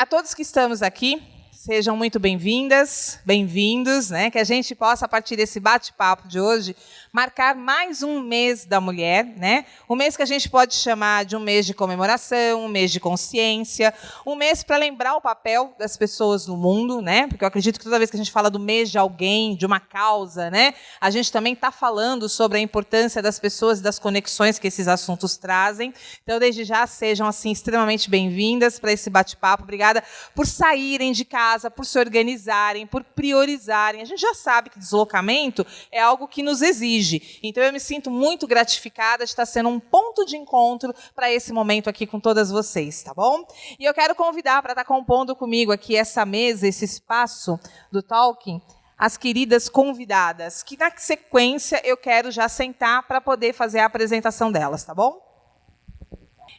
A todos que estamos aqui, sejam muito bem-vindas, bem-vindos, né? Que a gente possa, a partir desse bate-papo de hoje, marcar mais um mês da mulher, né? Um mês que a gente pode chamar de um mês de comemoração, um mês de consciência, um mês para lembrar o papel das pessoas no mundo, né? Porque eu acredito que toda vez que a gente fala do mês de alguém, de uma causa, né? A gente também está falando sobre a importância das pessoas e das conexões que esses assuntos trazem. Então, desde já, sejam assim extremamente bem-vindas para esse bate-papo. Obrigada por saírem de casa, por se organizarem, por priorizarem. A gente já sabe que deslocamento é algo que nos exige. Então, eu me sinto muito gratificada de estar sendo um ponto de encontro para esse momento aqui com todas vocês, tá bom? E eu quero convidar para estar compondo comigo aqui essa mesa, esse espaço do Talking, as queridas convidadas, que na sequência eu quero já sentar para poder fazer a apresentação delas, tá bom?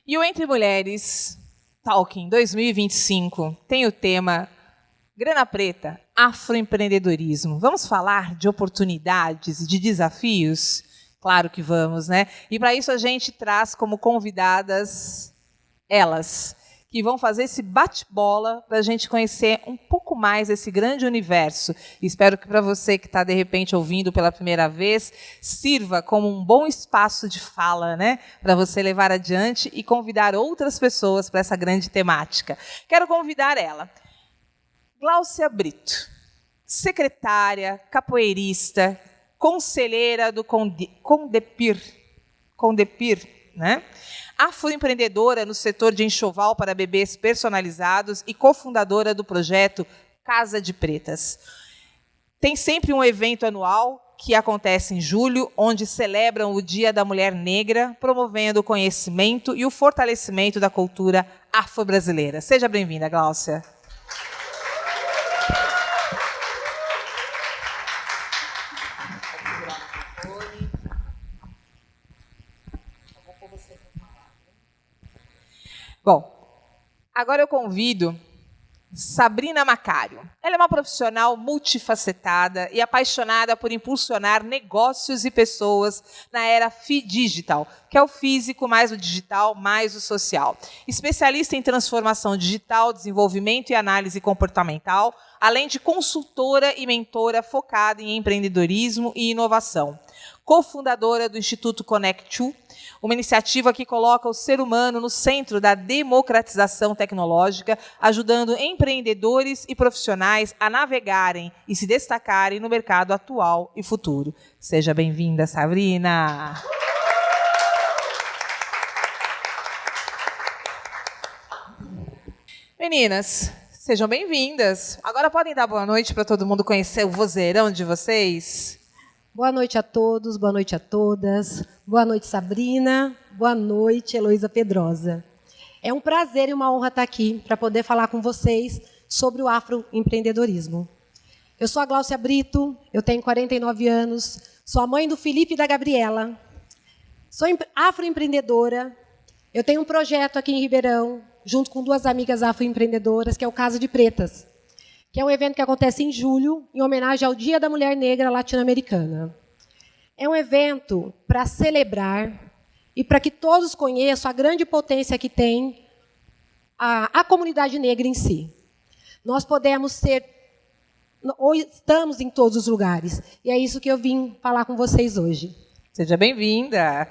E o Entre Mulheres Talking 2025 tem o tema Grana Preta, afroempreendedorismo. Vamos falar de oportunidades e de desafios? Claro que vamos, né? E para isso a gente traz como convidadas elas, que vão fazer esse bate-bola para a gente conhecer um pouco mais esse grande universo. Espero que para você que está, de repente, ouvindo pela primeira vez, sirva como um bom espaço de fala, né? Para você levar adiante e convidar outras pessoas para essa grande temática. Quero convidar ela, Gláucia Brito, secretária, capoeirista, conselheira do Condepir, né? Afroempreendedora no setor de enxoval para bebês personalizados e cofundadora do projeto Casa de Pretas. Tem sempre um evento anual que acontece em julho, onde celebram o Dia da Mulher Negra, promovendo o conhecimento e o fortalecimento da cultura afro-brasileira. Seja bem-vinda, Gláucia. Bom, agora eu convido Sabrina Macário. Ela é uma profissional multifacetada e apaixonada por impulsionar negócios e pessoas na era FIDigital, que é o físico mais o digital mais o social. Especialista em transformação digital, desenvolvimento e análise comportamental, além de consultora e mentora focada em empreendedorismo e inovação. Cofundadora do Instituto Connect2, uma iniciativa que coloca o ser humano no centro da democratização tecnológica, ajudando empreendedores e profissionais a navegarem e se destacarem no mercado atual e futuro. Seja bem-vinda, Sabrina. Meninas, sejam bem-vindas. Agora podem dar boa noite para todo mundo conhecer o vozeirão de vocês? Boa noite a todos, boa noite a todas. Boa noite, Sabrina. Boa noite, Heloísa Pedrosa. É um prazer e uma honra estar aqui para poder falar com vocês sobre o afroempreendedorismo. Eu sou a Gláucia Brito, eu tenho 49 anos, sou a mãe do Felipe e da Gabriela. Sou afroempreendedora. Eu tenho um projeto aqui em Ribeirão, junto com duas amigas afroempreendedoras, que é o Casa de Pretas, que é um evento que acontece em julho, em homenagem ao Dia da Mulher Negra Latino-Americana. É um evento para celebrar e para que todos conheçam a grande potência que tem a comunidade negra em si. Nós podemos ser, ou estamos em todos os lugares, e é isso que eu vim falar com vocês hoje. Seja bem-vinda.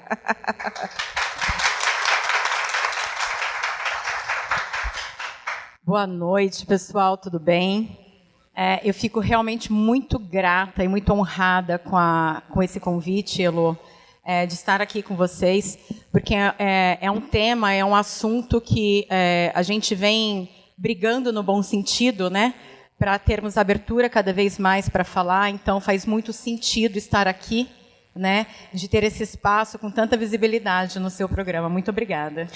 Boa noite, pessoal, tudo bem? Eu fico realmente muito grata e muito honrada com esse convite, Elo, de estar aqui com vocês, porque é um tema, é um assunto que a gente vem brigando no bom sentido, né, para termos abertura cada vez mais para falar, então faz muito sentido estar aqui, né, de ter esse espaço com tanta visibilidade no seu programa. Muito obrigada.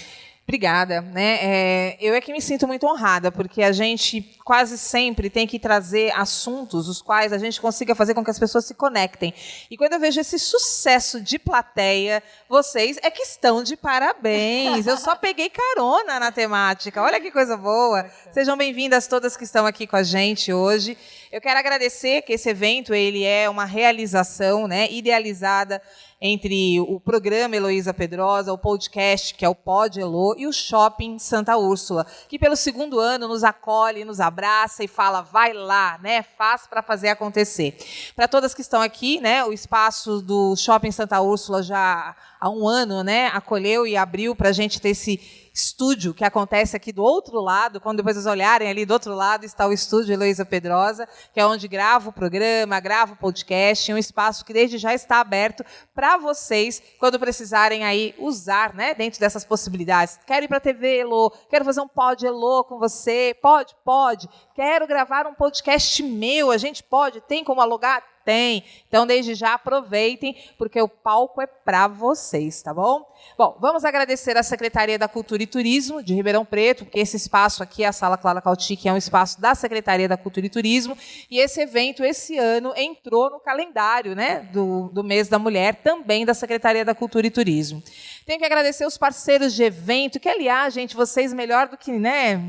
Obrigada, né? Eu é que me sinto muito honrada, porque a gente quase sempre tem que trazer assuntos os quais a gente consiga fazer com que as pessoas se conectem. E quando eu vejo esse sucesso de plateia, vocês é que estão de parabéns. Eu só peguei carona na temática. Olha que coisa boa. Sejam bem-vindas todas que estão aqui com a gente hoje. Eu quero agradecer que esse evento ele é uma realização, né, idealizada entre o programa Heloísa Pedrosa, o podcast, que é o Pod Elo, e o Shopping Santa Úrsula, que pelo 2º ano nos acolhe, nos abraça e fala, vai lá, né? Faz para fazer acontecer. Para todas que estão aqui, né? O espaço do Shopping Santa Úrsula já há 1 ano, né? Acolheu e abriu para a gente ter esse estúdio que acontece aqui do outro lado. Quando depois vocês olharem ali do outro lado está o estúdio Heloísa Pedrosa, que é onde gravo o programa, gravo o podcast, um espaço que desde já está aberto para vocês, quando precisarem aí usar, né, dentro dessas possibilidades. Quero ir para a TV, Elo, quero fazer um pod Elo com você, pode. Quero gravar um podcast meu, a gente pode, tem como alugar? Tem. Então, desde já, aproveitem, porque o palco é para vocês, tá bom? Bom, vamos agradecer à Secretaria da Cultura e Turismo de Ribeirão Preto, porque esse espaço aqui, a Sala Clara Cauti, que é um espaço da Secretaria da Cultura e Turismo, e esse evento, esse ano, entrou no calendário, né, do mês da mulher, também da Secretaria da Cultura e Turismo. Tenho que agradecer os parceiros de evento, que, aliás, gente, vocês melhor do que, né,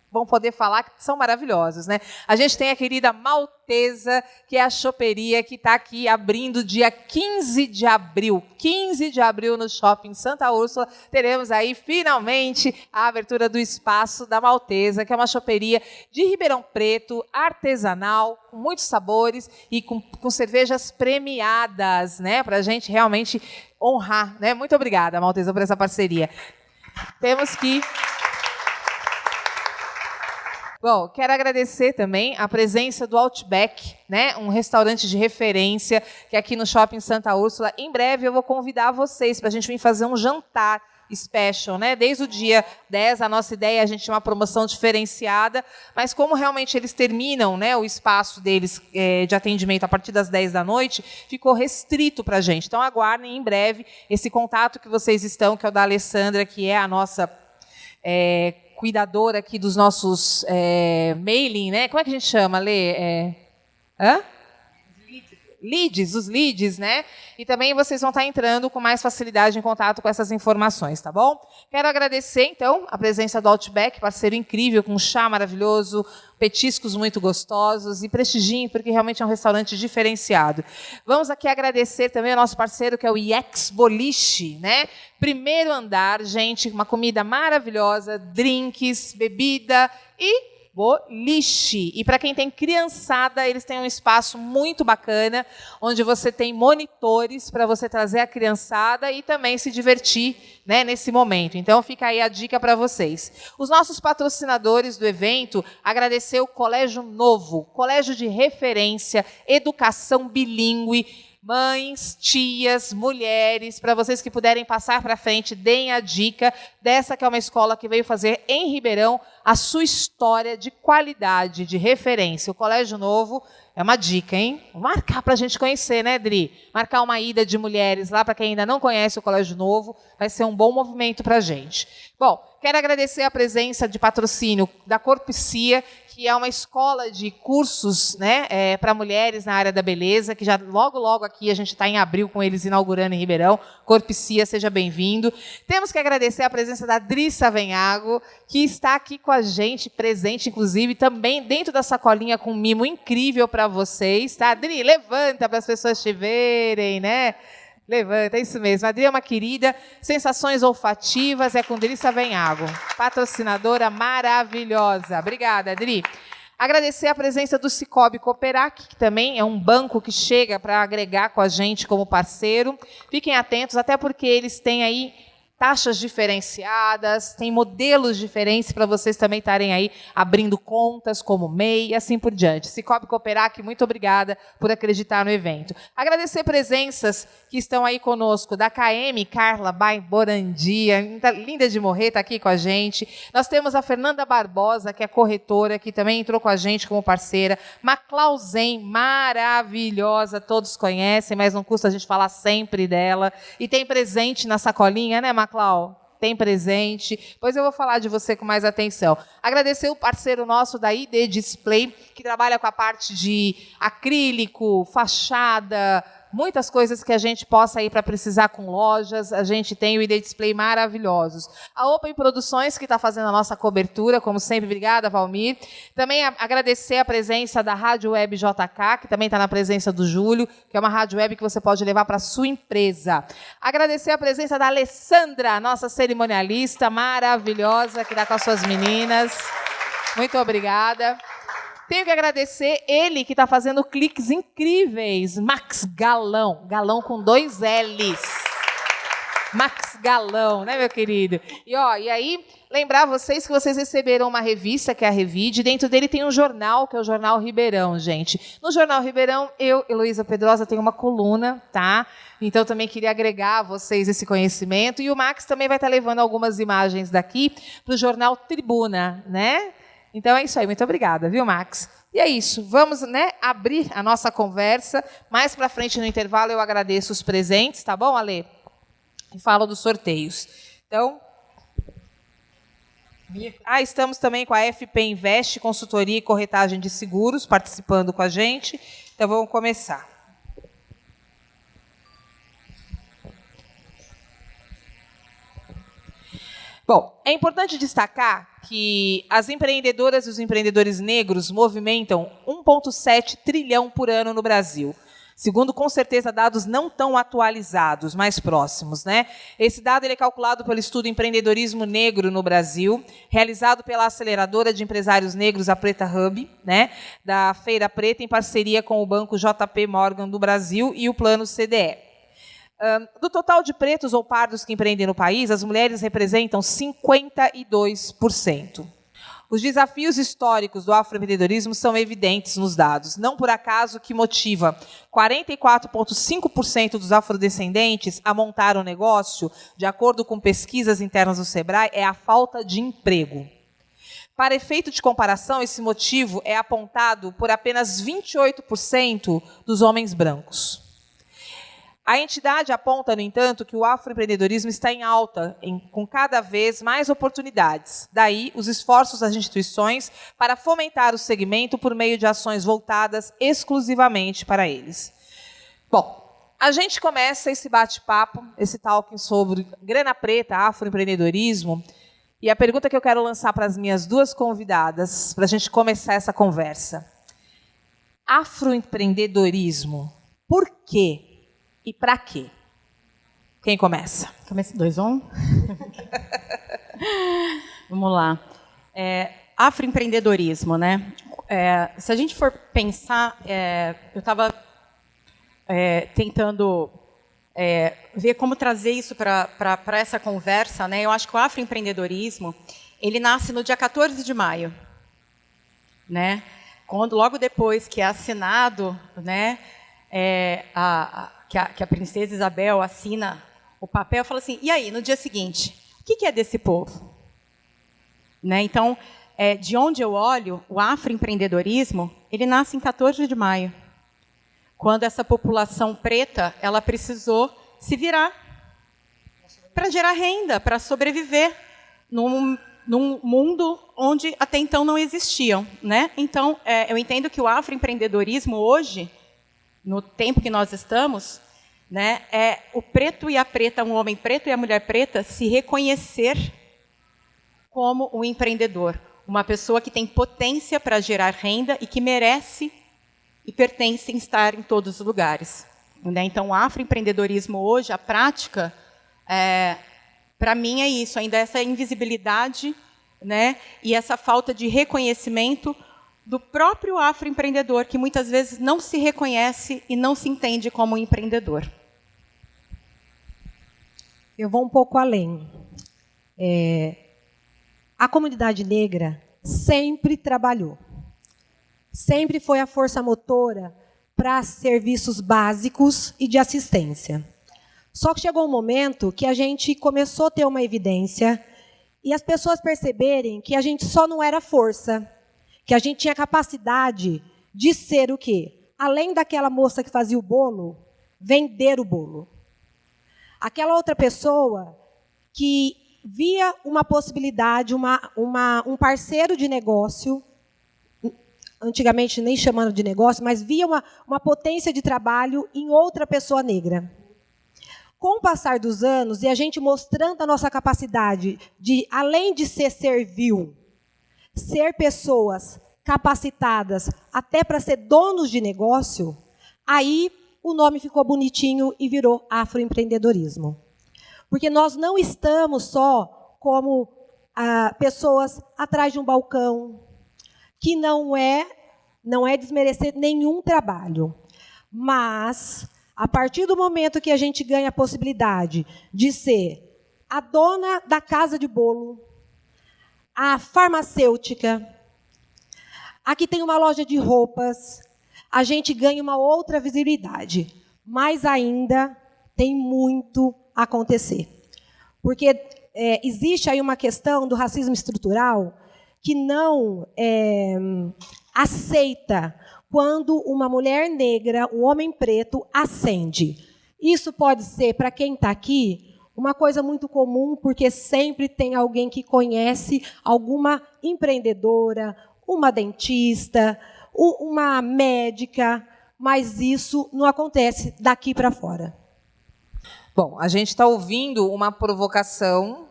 vão poder falar que são maravilhosos, né? A gente tem a querida Maltesa, que é a choperia que está aqui abrindo dia 15 de abril. 15 de abril no Shopping Santa Úrsula, teremos aí finalmente a abertura do espaço da Maltesa, que é uma choperia de Ribeirão Preto, artesanal, com muitos sabores e com cervejas premiadas, né? Para a gente realmente honrar, né? Muito obrigada, Maltesa, por essa parceria. Temos que... Bom, quero agradecer também a presença do Outback, né? Um restaurante de referência que é aqui no Shopping Santa Úrsula. Em breve eu vou convidar vocês para a gente vir fazer um jantar special, né? Desde o dia 10, a nossa ideia é a gente ter uma promoção diferenciada, mas como realmente eles terminam, né, o espaço deles de atendimento a partir das 10 da noite, ficou restrito para a gente. Então, aguardem em breve esse contato que vocês estão, que é o da Alessandra, que é a nossa... cuidadora aqui dos nossos mailing, né? Como é que a gente chama, Lê? Os leads, né? E também vocês vão estar entrando com mais facilidade em contato com essas informações, tá bom? Quero agradecer, então, a presença do Outback, parceiro incrível, com um chá maravilhoso, petiscos muito gostosos e prestigiem, porque realmente é um restaurante diferenciado. Vamos aqui agradecer também ao nosso parceiro, que é o IEX Boliche, né? 1º andar, gente, uma comida maravilhosa, drinks, bebida e boliche. E para quem tem criançada, eles têm um espaço muito bacana, onde você tem monitores para você trazer a criançada e também se divertir, né, nesse momento. Então, fica aí a dica para vocês. Os nossos patrocinadores do evento, agradecer o Colégio Novo, colégio de referência, educação bilíngue, mães, tias, mulheres, para vocês que puderem passar para frente, deem a dica dessa que é uma escola que veio fazer em Ribeirão a sua história de qualidade, de referência. O Colégio Novo é uma dica, hein? Vou marcar para a gente conhecer, né, Dri? Marcar uma ida de mulheres lá, para quem ainda não conhece o Colégio Novo, vai ser um bom movimento para a gente. Bom, quero agradecer a presença de patrocínio da Corpicia, que é uma escola de cursos, né, para mulheres na área da beleza, que já logo aqui a gente está em abril com eles inaugurando em Ribeirão. Corpicia, seja bem-vindo. Temos que agradecer a presença da Dri Savenhago, que está aqui com a gente, presente, inclusive, também dentro da sacolinha com um mimo incrível para vocês. Tá? Dri, levanta para as pessoas te verem, né? Levanta, é isso mesmo. A Adri é uma querida. Sensações olfativas é com Dri Savenhago, patrocinadora maravilhosa. Obrigada, Adri. Agradecer a presença do Cicobi Cooperac, que também é um banco que chega para agregar com a gente como parceiro. Fiquem atentos, até porque eles têm aí taxas diferenciadas, tem modelos diferentes para vocês também estarem aí abrindo contas como MEI e assim por diante. Cicobi Cooperac, muito obrigada por acreditar no evento. Agradecer presenças que estão aí conosco, da KM, Carla Borandia, linda de morrer, está aqui com a gente. Nós temos a Fernanda Barbosa, que é corretora, que também entrou com a gente como parceira. Maclausen, maravilhosa, todos conhecem, mas não custa a gente falar sempre dela. E tem presente na sacolinha, né, Maclau? Tem presente. Depois eu vou falar de você com mais atenção. Agradecer o parceiro nosso da ID Display, que trabalha com a parte de acrílico, fachada, muitas coisas que a gente possa ir para precisar com lojas. A gente tem o ID Display maravilhosos. A Open Produções, que está fazendo a nossa cobertura, como sempre. Obrigada, Valmir. Também agradecer a presença da Rádio Web JK, que também está na presença do Júlio, que é uma rádio web que você pode levar para a sua empresa. Agradecer a presença da Alessandra, nossa cerimonialista maravilhosa, que está com as suas meninas. Muito obrigada. Tenho que agradecer ele, que está fazendo cliques incríveis. Max Galão. Galão com 2 L's. Max Galão, né, meu querido? E aí, lembrar vocês que vocês receberam uma revista, que é a Revide. Dentro dele tem um jornal, que é o Jornal Ribeirão, gente. No Jornal Ribeirão, eu, Heloísa Pedrosa, tenho uma coluna, tá? Então, também queria agregar a vocês esse conhecimento. E o Max também vai estar levando algumas imagens daqui para o Jornal Tribuna, né? Então é isso aí, muito obrigada, viu, Max? E é isso, vamos, né, abrir a nossa conversa. Mais para frente no intervalo eu agradeço os presentes, tá bom, Ale? E falo dos sorteios. Então, estamos também com a FP Invest, consultoria e corretagem de seguros, participando com a gente. Então vamos começar. Bom, é importante destacar que as empreendedoras e os empreendedores negros movimentam 1,7 trilhão por ano no Brasil. Segundo, com certeza, dados não tão atualizados, mais próximos, né? Esse dado ele é calculado pelo estudo Empreendedorismo Negro no Brasil, realizado pela aceleradora de empresários negros, a Preta Hub, né? Da Feira Preta, em parceria com o Banco JP Morgan do Brasil e o Plano CDE. Do total de pretos ou pardos que empreendem no país, as mulheres representam 52%. Os desafios históricos do afroempreendedorismo são evidentes nos dados. Não por acaso que motiva 44,5% dos afrodescendentes a montar um negócio, de acordo com pesquisas internas do Sebrae, é a falta de emprego. Para efeito de comparação, esse motivo é apontado por apenas 28% dos homens brancos. A entidade aponta, no entanto, que o afroempreendedorismo está em alta, com cada vez mais oportunidades. Daí, os esforços das instituições para fomentar o segmento por meio de ações voltadas exclusivamente para eles. Bom, a gente começa esse bate-papo, esse talking sobre grana preta, afroempreendedorismo, e a pergunta que eu quero lançar para as minhas duas convidadas, para a gente começar essa conversa. Afroempreendedorismo, por quê? E para quê? Quem começa? Começa 2, 1. Vamos lá. Afroempreendedorismo, né? Se a gente for pensar, eu estava tentando ver como trazer isso para essa conversa, né? Eu acho que o afroempreendedorismo ele nasce no dia 14 de maio, né? Quando logo depois que é assinado, né? Que a princesa Isabel assina o papel, fala assim, e aí, no dia seguinte, o que é desse povo? Né? Então, de onde eu olho, o afroempreendedorismo, ele nasce em 14 de maio, quando essa população preta ela precisou se virar para gerar renda, para sobreviver num mundo onde até então não existiam. Né? Então, eu entendo que o afroempreendedorismo hoje, no tempo que nós estamos, né, é o preto e a preta, um homem preto e a mulher preta, se reconhecer como um empreendedor, uma pessoa que tem potência para gerar renda e que merece e pertence a estar em todos os lugares. Né? Então, o afroempreendedorismo hoje, a prática, para mim é isso, ainda essa invisibilidade, né, e essa falta de reconhecimento do próprio afroempreendedor, que muitas vezes não se reconhece e não se entende como um empreendedor. Eu vou um pouco além. A comunidade negra sempre trabalhou. Sempre foi a força motora para serviços básicos e de assistência. Só que chegou um momento que a gente começou a ter uma evidência e as pessoas perceberem que a gente só não era força, que a gente tinha capacidade de ser o quê? Além daquela moça que fazia o bolo, vender o bolo. Aquela outra pessoa que via uma possibilidade, um parceiro de negócio antigamente nem chamando de negócio, mas via uma potência de trabalho em outra pessoa negra. Com o passar dos anos, e a gente mostrando a nossa capacidade de, além de ser servil, ser pessoas capacitadas até para ser donos de negócio, aí o nome ficou bonitinho e virou afroempreendedorismo. Porque nós não estamos só como pessoas atrás de um balcão, que não é desmerecer nenhum trabalho, mas a partir do momento que a gente ganha a possibilidade de ser a dona da casa de bolo, a farmacêutica, a que tem uma loja de roupas, a gente ganha uma outra visibilidade. Mas ainda tem muito a acontecer. Porque existe aí uma questão do racismo estrutural que não aceita quando uma mulher negra, um homem preto, ascende. Isso pode ser, para quem está aqui, uma coisa muito comum, porque sempre tem alguém que conhece alguma empreendedora, uma dentista, uma médica, mas isso não acontece daqui para fora. Bom, a gente está ouvindo uma provocação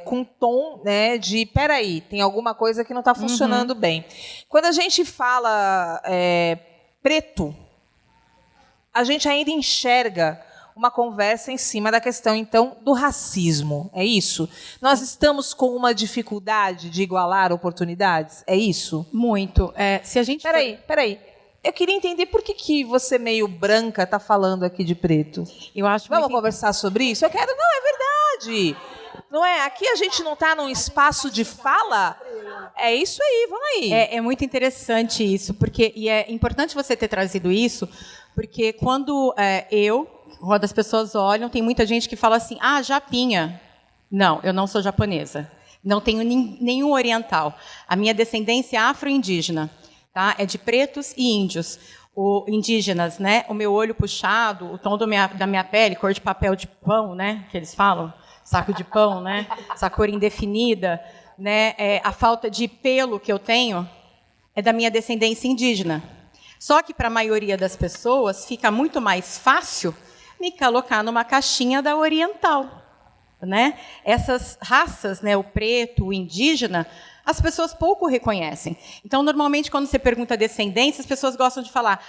com tom, né, de peraí, tem alguma coisa que não está funcionando bem. Quando a gente fala preto, a gente ainda enxerga uma conversa em cima da questão, então, do racismo. É isso? Nós estamos com uma dificuldade de igualar oportunidades? É isso? Muito. Se a gente Peraí. Eu queria entender por que você, meio branca, está falando aqui de preto. Eu acho Vamos conversar sobre isso? Eu quero... Não, é verdade. Não é? Aqui a gente não está num espaço de fala? É isso aí, vamos aí. É muito interessante isso, porque e é importante você ter trazido isso, porque quando quando as pessoas olham, tem muita gente que fala assim, japinha. Não, eu não sou japonesa. Não tenho nenhum oriental. A minha descendência é afro-indígena. Tá? É de pretos e índios. Indígenas, né? O meu olho puxado, o tom da minha pele, cor de papel de pão, né? Que eles falam, saco de pão, né? Essa cor indefinida, né? A falta de pelo que eu tenho é da minha descendência indígena. Só que para a maioria das pessoas fica muito mais fácil me colocar numa caixinha da oriental, né? Essas raças, né? O preto, o indígena, as pessoas pouco reconhecem. Então, normalmente, quando você pergunta descendência, as pessoas gostam de falar,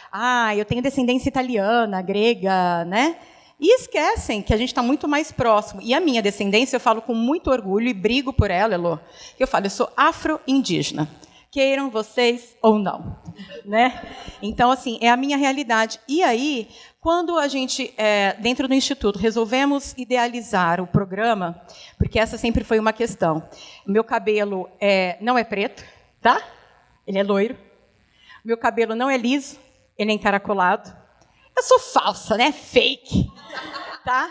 eu tenho descendência italiana, grega, né? E esquecem que a gente está muito mais próximo. E a minha descendência, eu falo com muito orgulho e brigo por ela, Elô. Eu falo, eu sou afro-indígena. Queiram vocês ou não. Né? Então, assim, é a minha realidade. E aí, quando a gente, dentro do Instituto, resolvemos idealizar o programa, porque essa sempre foi uma questão. O meu cabelo não é preto, tá? Ele é loiro. O meu cabelo não é liso, ele é encaracolado. Eu sou falsa, né? Fake. Tá?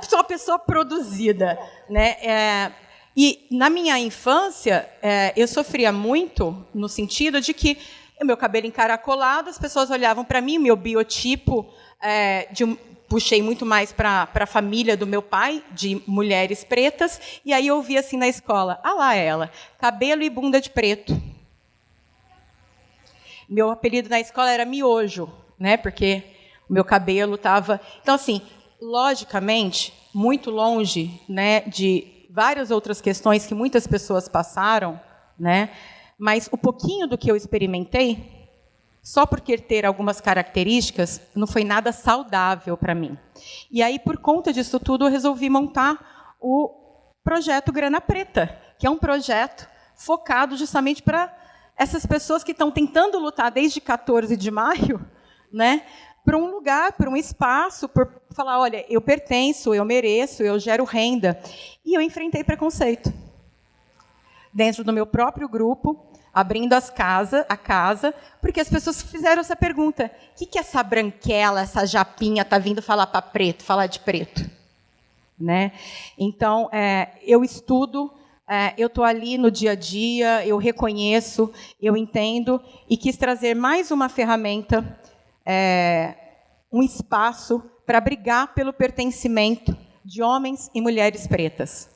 Sou uma pessoa produzida. Né? E, na minha infância, eu sofria muito no sentido de que o meu cabelo encaracolado, as pessoas olhavam para mim, meu biotipo, puxei muito mais para a família do meu pai, de mulheres pretas, e aí eu ouvia assim na escola, lá ela, cabelo e bunda de preto. Meu apelido na escola era miojo, né, porque o meu cabelo estava... Então, assim, logicamente, muito longe, né, de várias outras questões que muitas pessoas passaram, né, mas o pouquinho do que eu experimentei, só porque ter algumas características, não foi nada saudável para mim. E aí, por conta disso tudo, eu resolvi montar o projeto Grana Preta, que é um projeto focado justamente para essas pessoas que estão tentando lutar desde 14 de maio, né, para um lugar, para um espaço, por falar, olha, eu pertenço, eu mereço, eu gero renda. E eu enfrentei preconceito. Dentro do meu próprio grupo, abrindo a casa, porque as pessoas fizeram essa pergunta. O que essa branquela, essa japinha está vindo falar para preto, falar de preto? Né? Então, eu estudo, eu estou ali no dia a dia, eu reconheço, eu entendo, e quis trazer mais uma ferramenta, um espaço para brigar pelo pertencimento de homens e mulheres pretas.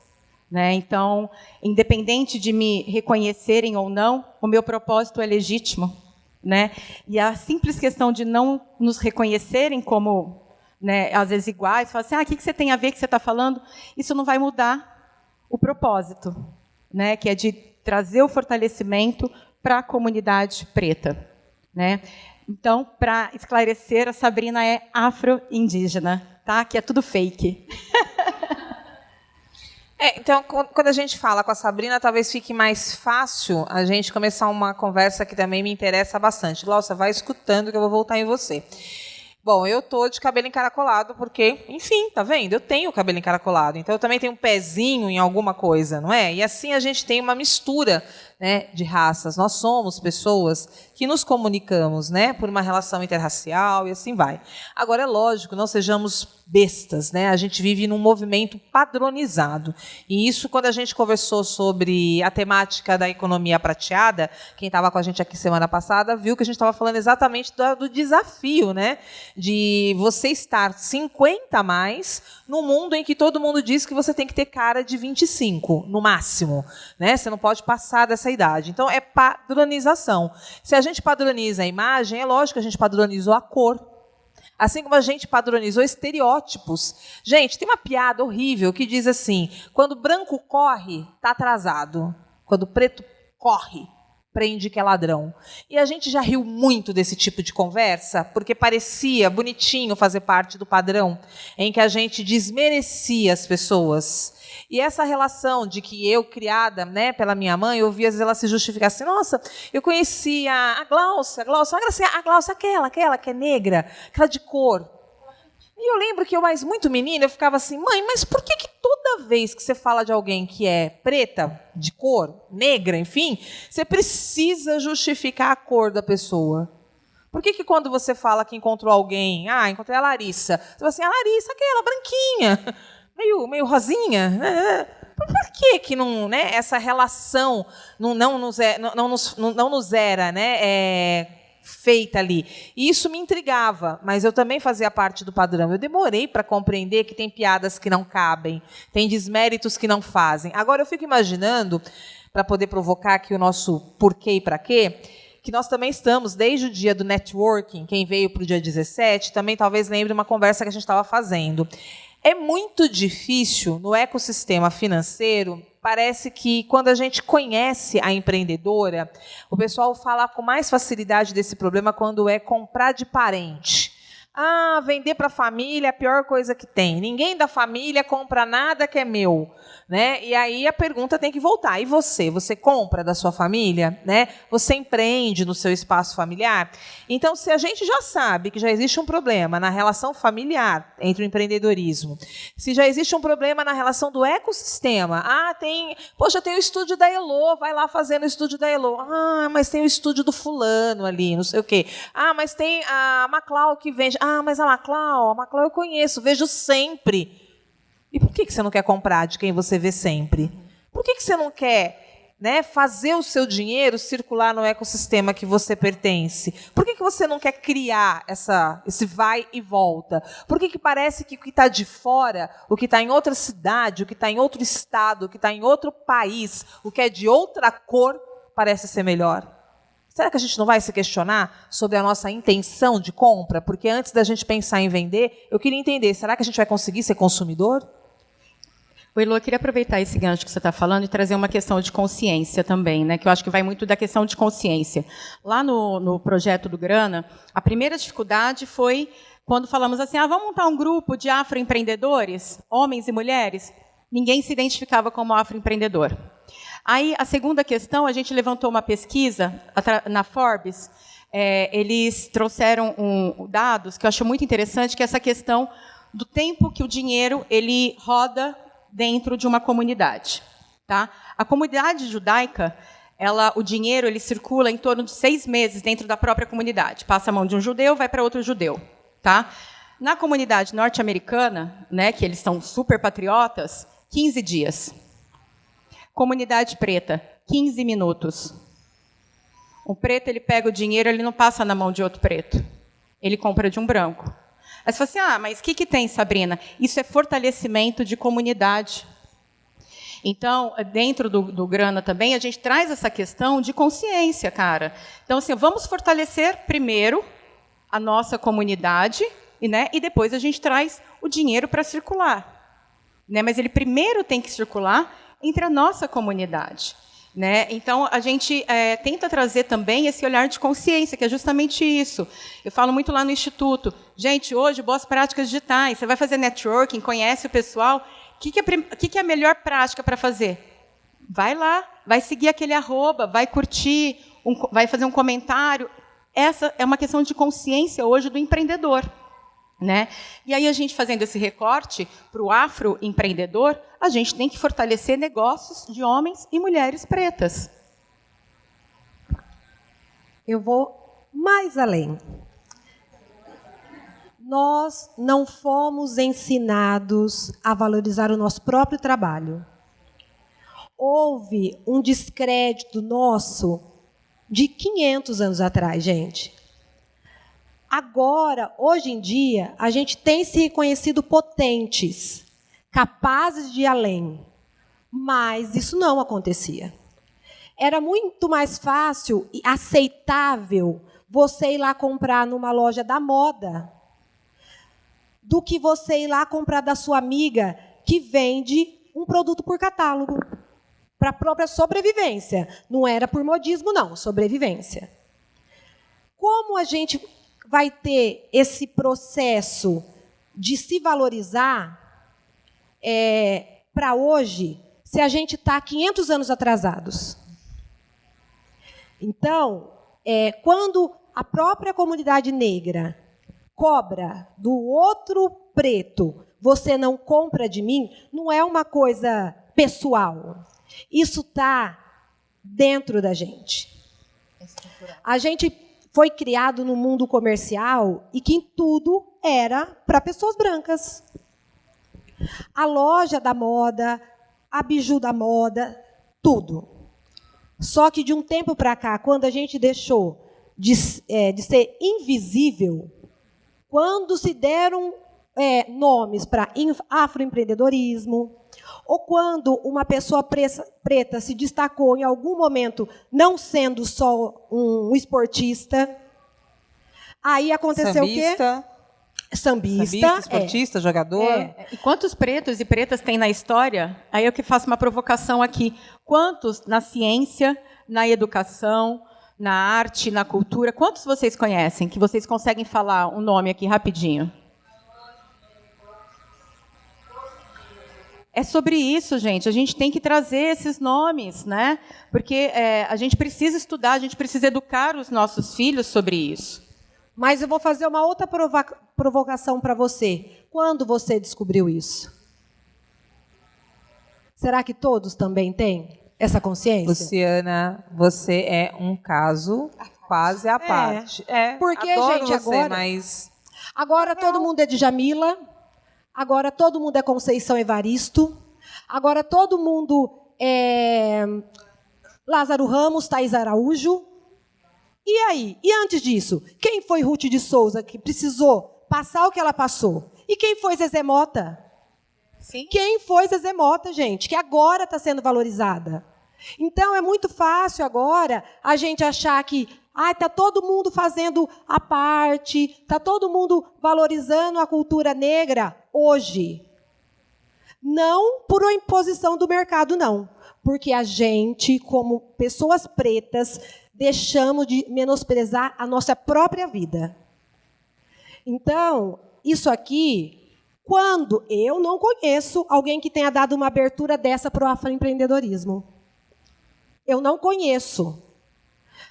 Né? Então, independente de me reconhecerem ou não, o meu propósito é legítimo. né? E a simples questão de não nos reconhecerem como, né, às vezes iguais, falar assim, o que você tem a ver que você está falando? Isso não vai mudar o propósito, né, que é de trazer o fortalecimento para a comunidade preta, né? Então, para esclarecer, a Sabrina é afro-indígena, tá? Que é tudo fake. Então, quando a gente fala com a Sabrina, talvez fique mais fácil a gente começar uma conversa que também me interessa bastante. Glaucia, vai escutando que eu vou voltar em você. Bom, eu tô de cabelo encaracolado porque, enfim, tá vendo? Eu tenho cabelo encaracolado, então eu também tenho um pezinho em alguma coisa, não é? E assim a gente tem uma mistura, né, de raças. Nós somos pessoas que nos comunicamos, né, por uma relação interracial e assim vai. Agora, é lógico, não sejamos bestas, né? A gente vive num movimento padronizado. E isso, quando a gente conversou sobre a temática da economia prateada, quem estava com a gente aqui semana passada viu que a gente estava falando exatamente do desafio, né, de você estar 50 a mais num mundo em que todo mundo diz que você tem que ter cara de 25, no máximo, né? Você não pode passar dessa idade. Então, é padronização. Se a gente padroniza a imagem, é lógico que a gente padronizou a cor. Assim como a gente padronizou estereótipos. Gente, tem uma piada horrível que diz assim, quando branco corre, está atrasado. Quando preto corre, prende que é ladrão. E a gente já riu muito desse tipo de conversa, porque parecia bonitinho fazer parte do padrão em que a gente desmerecia as pessoas. E essa relação de que eu, criada, né, pela minha mãe, eu ouvia às vezes ela se justificar assim, nossa, eu conhecia a Glaucia, a Glaucia aquela que é negra, aquela de cor. E eu lembro que eu, mais muito menina, eu ficava assim, mãe, mas por que toda vez que você fala de alguém que é preta, de cor, negra, enfim, você precisa justificar a cor da pessoa? Por que quando você fala que encontrou alguém, encontrei a Larissa, você fala assim, a Larissa, aquela branquinha, meio rosinha, por que não, né, essa relação não nos era, né, feita ali? E isso me intrigava, mas eu também fazia parte do padrão. Eu demorei para compreender que tem piadas que não cabem, tem desméritos que não fazem. Agora eu fico imaginando, para poder provocar aqui o nosso porquê e para quê, que nós também estamos, desde o dia do networking, quem veio para o dia 17, também talvez lembre uma conversa que a gente estava fazendo. É muito difícil, no ecossistema financeiro, parece que quando a gente conhece a empreendedora, o pessoal fala com mais facilidade desse problema quando é comprar de parente. Vender para a família é a pior coisa que tem. Ninguém da família compra nada que é meu, né? E aí a pergunta tem que voltar. E você? Você compra da sua família, né? Você empreende no seu espaço familiar? Então, se a gente já sabe que já existe um problema na relação familiar entre o empreendedorismo, se já existe um problema na relação do ecossistema, tem o estúdio da Elo, vai lá fazer no estúdio da Elo. Mas tem o estúdio do fulano ali, não sei o quê. Mas tem a Maclau que vende. Mas a Maclau eu conheço, vejo sempre. E por que você não quer comprar de quem você vê sempre? Por que você não quer, né, fazer o seu dinheiro circular no ecossistema que você pertence? Por que você não quer criar esse vai e volta? Por que parece que o que está de fora, o que está em outra cidade, o que está em outro estado, o que está em outro país, o que é de outra cor, parece ser melhor? Será que a gente não vai se questionar sobre a nossa intenção de compra? Porque antes da gente pensar em vender, eu queria entender, será que a gente vai conseguir ser consumidor? Elô, eu queria aproveitar esse gancho que você está falando e trazer uma questão de consciência também, né, que eu acho que vai muito da questão de consciência. Lá no projeto do Grana, a primeira dificuldade foi quando falamos assim, vamos montar um grupo de afroempreendedores, homens e mulheres. Ninguém se identificava como afroempreendedor. Aí, a segunda questão, a gente levantou uma pesquisa na Forbes, eles trouxeram dados que eu acho muito interessante, que é essa questão do tempo que o dinheiro ele roda dentro de uma comunidade. Tá? A comunidade judaica, o dinheiro ele circula em torno de 6 meses dentro da própria comunidade. Passa a mão de um judeu, vai para outro judeu. Tá? Na comunidade norte-americana, né, que eles são super patriotas, 15 dias. Comunidade preta, 15 minutos. Um preto, ele pega o dinheiro, ele não passa na mão de outro preto. Ele compra de um branco. Aí você fala assim, mas o que tem, Sabrina? Isso é fortalecimento de comunidade. Então, dentro do Grana também, a gente traz essa questão de consciência, cara. Então, assim, vamos fortalecer primeiro a nossa comunidade, né, e depois a gente traz o dinheiro para circular. Né, mas ele primeiro tem que circular entre a nossa comunidade. Né? Então, a gente tenta trazer também esse olhar de consciência, que é justamente isso. Eu falo muito lá no Instituto. Gente, hoje, boas práticas digitais. Você vai fazer networking, conhece o pessoal. O que é a melhor prática para fazer? Vai lá, vai seguir aquele @, vai curtir, vai fazer um comentário. Essa é uma questão de consciência hoje do empreendedor. Né? E aí, a gente fazendo esse recorte para o afroempreendedor, a gente tem que fortalecer negócios de homens e mulheres pretas. Eu vou mais além. Nós não fomos ensinados a valorizar o nosso próprio trabalho. Houve um descrédito nosso de 500 anos atrás, gente. Agora, hoje em dia, a gente tem se reconhecido potentes, capazes de ir além. Mas isso não acontecia. Era muito mais fácil e aceitável você ir lá comprar numa loja da moda do que você ir lá comprar da sua amiga que vende um produto por catálogo, para a própria sobrevivência. Não era por modismo, não, sobrevivência. Como a gente vai ter esse processo de se valorizar para hoje, se a gente está 500 anos atrasados? Então, quando a própria comunidade negra cobra do outro preto, você não compra de mim, não é uma coisa pessoal. Isso está dentro da gente. A gente foi criado no mundo comercial e que em tudo era para pessoas brancas. A loja da moda, a biju da moda, tudo. Só que de um tempo para cá, quando a gente deixou de ser invisível, quando se deram nomes para afroempreendedorismo, ou quando uma pessoa preta se destacou em algum momento não sendo só um esportista, aí aconteceu o quê? Sambista, esportista, jogador. E quantos pretos e pretas tem na história? Aí eu que faço uma provocação aqui. Quantos na ciência, na educação, na arte, na cultura? Quantos vocês conhecem? Que vocês conseguem falar um nome aqui rapidinho? É sobre isso, gente. A gente tem que trazer esses nomes, né? Porque a gente precisa estudar, a gente precisa educar os nossos filhos sobre isso. Mas eu vou fazer uma outra provocação para você. Quando você descobriu isso? Será que todos também têm essa consciência? Luciana, você é um caso quase à parte. Porque, adoro gente, você, mas... Agora todo mundo é Djamila, agora todo mundo é Conceição Evaristo, agora todo mundo é Lázaro Ramos, Thaís Araújo. E aí? E antes disso? Quem foi Ruth de Souza que precisou passar o que ela passou? E quem foi Zezé Mota? Sim. Quem foi Zezé Mota, gente? Que agora está sendo valorizada. Então, é muito fácil agora a gente achar que está todo mundo fazendo a parte, está todo mundo valorizando a cultura negra hoje. Não por uma imposição do mercado, não. Porque a gente, como pessoas pretas, deixamos de menosprezar a nossa própria vida. Então, isso aqui, quando eu não conheço alguém que tenha dado uma abertura dessa para o afroempreendedorismo. Eu não conheço.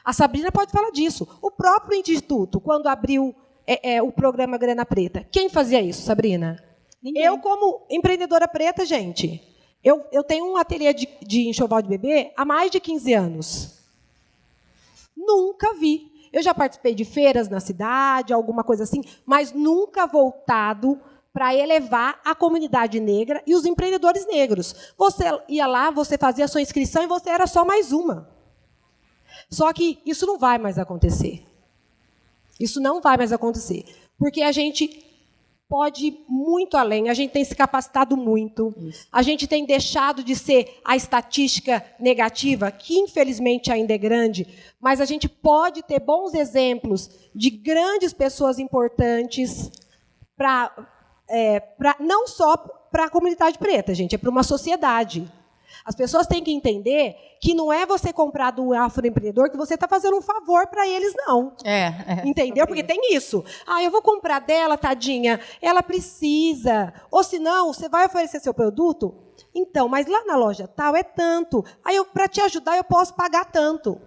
A Sabrina pode falar disso. O próprio Instituto, quando abriu o programa Grana Preta, quem fazia isso, Sabrina? Ninguém. Eu, como empreendedora preta, gente, eu tenho um ateliê de enxoval de bebê há mais de 15 anos. Nunca vi. Eu já participei de feiras na cidade, alguma coisa assim, mas nunca voltado para elevar a comunidade negra e os empreendedores negros. Você ia lá, você fazia a sua inscrição e você era só mais uma. Só que isso não vai mais acontecer. Isso não vai mais acontecer. Porque a gente pode ir muito além. A gente tem se capacitado muito. Isso. A gente tem deixado de ser a estatística negativa, que infelizmente ainda é grande, mas a gente pode ter bons exemplos de grandes pessoas importantes não só para a comunidade preta, gente, é para uma sociedade. As pessoas têm que entender que não é você comprar do afroempreendedor que você está fazendo um favor para eles, não. Entendeu? Porque tem isso. Eu vou comprar dela, tadinha, ela precisa. Ou senão, você vai oferecer seu produto? Então, mas lá na loja tal é tanto. Para te ajudar, eu posso pagar tanto.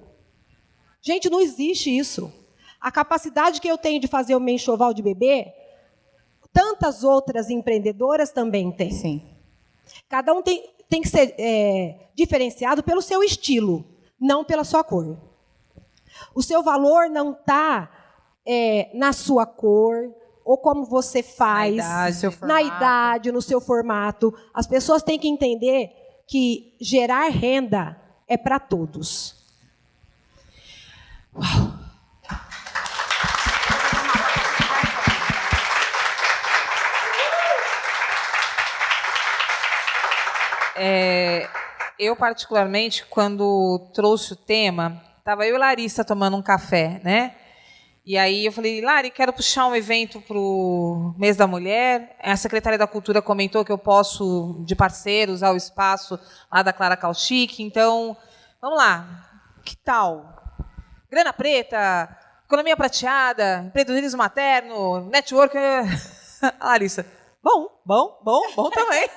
Gente, não existe isso. A capacidade que eu tenho de fazer o meu enxoval de bebê, tantas outras empreendedoras também têm. Sim. Cada um tem que ser diferenciado pelo seu estilo, não pela sua cor. O seu valor não está na sua cor, ou como você faz, na idade, no seu formato. As pessoas têm que entender que gerar renda é para todos. Uau! Eu, particularmente, quando trouxe o tema, estava eu e Larissa tomando um café, né? E aí eu falei, Lari, quero puxar um evento para o Mês da Mulher. A Secretaria da Cultura comentou que eu posso, de parceiro, usar o espaço lá da Clara Kauchik. Então, vamos lá. Que tal? Grana preta, economia prateada, empreendedorismo materno, network... Larissa, bom também.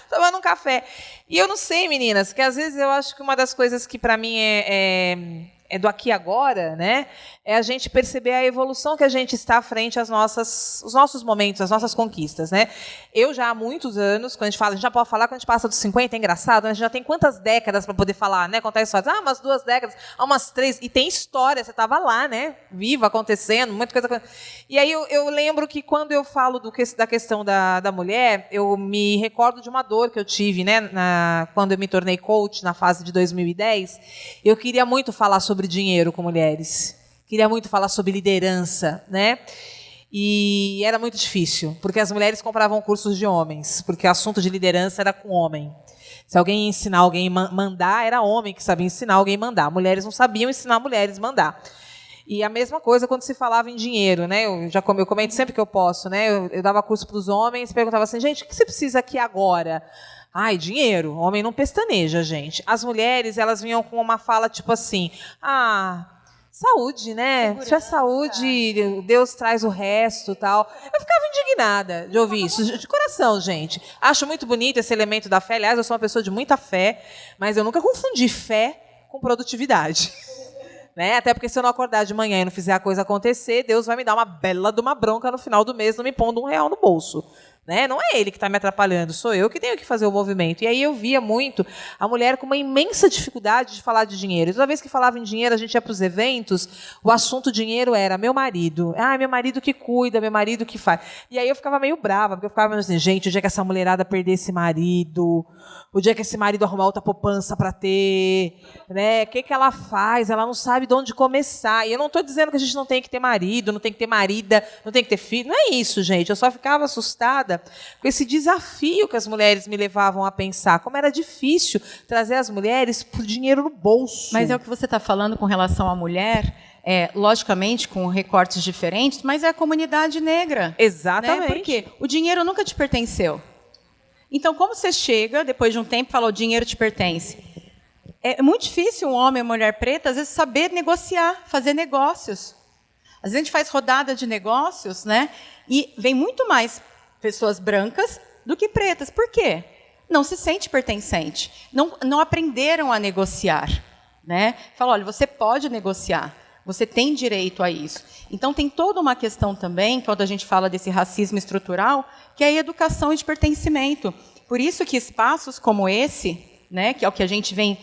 Tomando um café. E eu não sei, meninas, que às vezes eu acho que uma das coisas que para mim é do aqui e agora, né? É a gente perceber a evolução que a gente está frente aos nossos momentos, às nossas conquistas, né? Eu já há muitos anos, quando a gente fala, a gente já pode falar quando a gente passa dos 50, é engraçado, né? A gente já tem quantas décadas para poder falar, né? Contar histórias. Umas 2 décadas, umas 3, e tem história, você estava lá, né? Viva, acontecendo, muita coisa. E aí eu lembro que quando eu falo da questão da mulher, eu me recordo de uma dor que eu tive, né? Quando eu me tornei coach, na fase de 2010, eu queria muito falar sobre dinheiro com mulheres. Queria muito falar sobre liderança, né? E era muito difícil, porque as mulheres compravam cursos de homens, porque o assunto de liderança era com homem. Se alguém ia ensinar alguém a mandar, era homem que sabia ensinar alguém a mandar. Mulheres não sabiam ensinar mulheres a mandar. E a mesma coisa quando se falava em dinheiro, né? Eu comento sempre que eu posso, né? Eu dava curso para os homens, perguntava assim, gente, o que você precisa aqui agora? Dinheiro. O homem não pestaneja, gente. As mulheres, elas vinham com uma fala tipo assim, saúde, né? Se tiver saúde, Deus traz o resto, tal. Eu ficava indignada de ouvir isso, de coração, gente. Acho muito bonito esse elemento da fé. Aliás, eu sou uma pessoa de muita fé, mas eu nunca confundi fé com produtividade. Né? Até porque se eu não acordar de manhã e não fizer a coisa acontecer, Deus vai me dar uma bela de uma bronca no final do mês, não me pondo R$1 no bolso. Né? Não é ele que está me atrapalhando, sou eu que tenho que fazer o movimento. E aí eu via muito a mulher com uma imensa dificuldade de falar de dinheiro. E toda vez que falava em dinheiro, a gente ia para os eventos, o assunto dinheiro era meu marido. Meu marido que cuida, meu marido que faz. E aí eu ficava meio brava, porque eu ficava assim, gente, o dia que essa mulherada perder esse marido, o dia que esse marido arrumar outra poupança para ter, né? O que ela faz? Ela não sabe de onde começar. E eu não estou dizendo que a gente não tem que ter marido, não tem que ter marida, não tem que ter filho. Não é isso, gente. Eu só ficava assustada com esse desafio que as mulheres me levavam a pensar, como era difícil trazer as mulheres por dinheiro no bolso. Mas é o que você está falando com relação à mulher, logicamente com recortes diferentes, mas é a comunidade negra. Exatamente. Né? Porque o dinheiro nunca te pertenceu. Então, como você chega, depois de um tempo, e fala, o dinheiro te pertence? É muito difícil um homem ou mulher preta, às vezes, saber negociar, fazer negócios. Às vezes a gente faz rodada de negócios, né? E vem muito mais pessoas brancas do que pretas. Por quê? Não se sente pertencente. Não aprenderam a negociar. Né? Fala, olha, você pode negociar. Você tem direito a isso. Então, tem toda uma questão também, quando a gente fala desse racismo estrutural, que é a educação e de pertencimento. Por isso que espaços como esse, né, que é o que a gente vem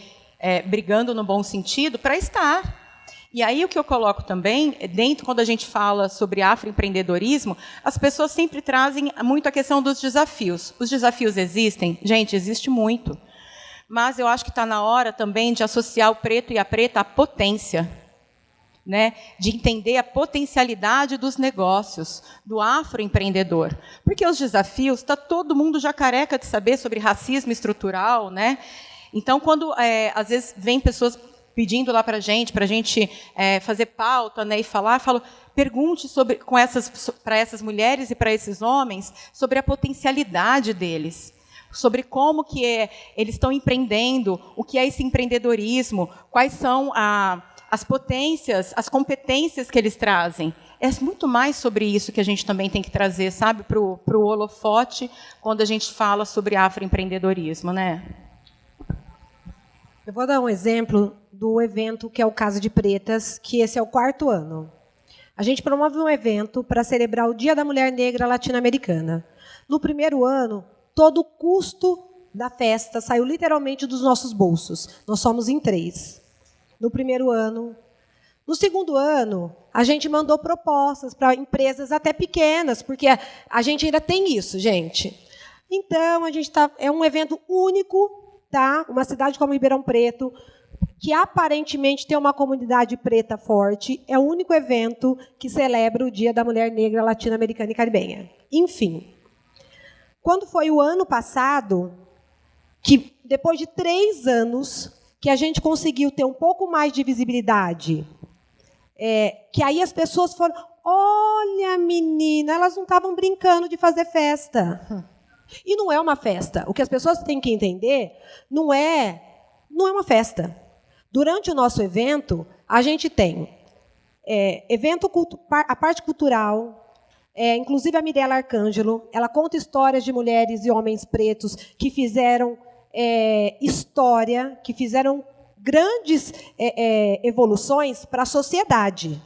brigando no bom sentido, para estar. E aí o que eu coloco também, dentro, quando a gente fala sobre afroempreendedorismo, as pessoas sempre trazem muito a questão dos desafios. Os desafios existem? Gente, existe muito. Mas eu acho que está na hora também de associar o preto e a preta à potência. né, de entender a potencialidade dos negócios, do afroempreendedor. Porque os desafios, está todo mundo já careca de saber sobre racismo estrutural, né? Então, quando, às vezes, vem pessoas pedindo lá para a gente fazer pauta, né, e falar, pergunte para essas mulheres e para esses homens sobre a potencialidade deles, sobre como que eles estão empreendendo, o que é esse empreendedorismo, quais são as potências, as competências que eles trazem. É muito mais sobre isso que a gente também tem que trazer, sabe, para o holofote, quando a gente fala sobre afroempreendedorismo, né? Eu vou dar um exemplo do evento que é o Casa de Pretas, que esse é o 4º ano. A gente promove um evento para celebrar o Dia da Mulher Negra Latino-Americana. No 1º ano, todo o custo da festa saiu literalmente dos nossos bolsos. Nós somos em 3. No 1º ano. No 2º ano, a gente mandou propostas para empresas até pequenas, porque a gente ainda tem isso, gente. Então, é um evento único, tá? Uma cidade como Ribeirão Preto, que aparentemente tem uma comunidade preta forte, é o único evento que celebra o Dia da Mulher Negra Latino-Americana e Caribenha. Enfim, quando foi o ano passado, que depois de 3 anos, que a gente conseguiu ter um pouco mais de visibilidade, que aí as pessoas foram, olha, menina, elas não estavam brincando de fazer festa. E não é uma festa. O que as pessoas têm que entender não é uma festa. Durante o nosso evento, a gente tem a parte cultural, inclusive a Mirella Arcângelo, ela conta histórias de mulheres e homens pretos que fizeram história, que fizeram grandes evoluções para a sociedade.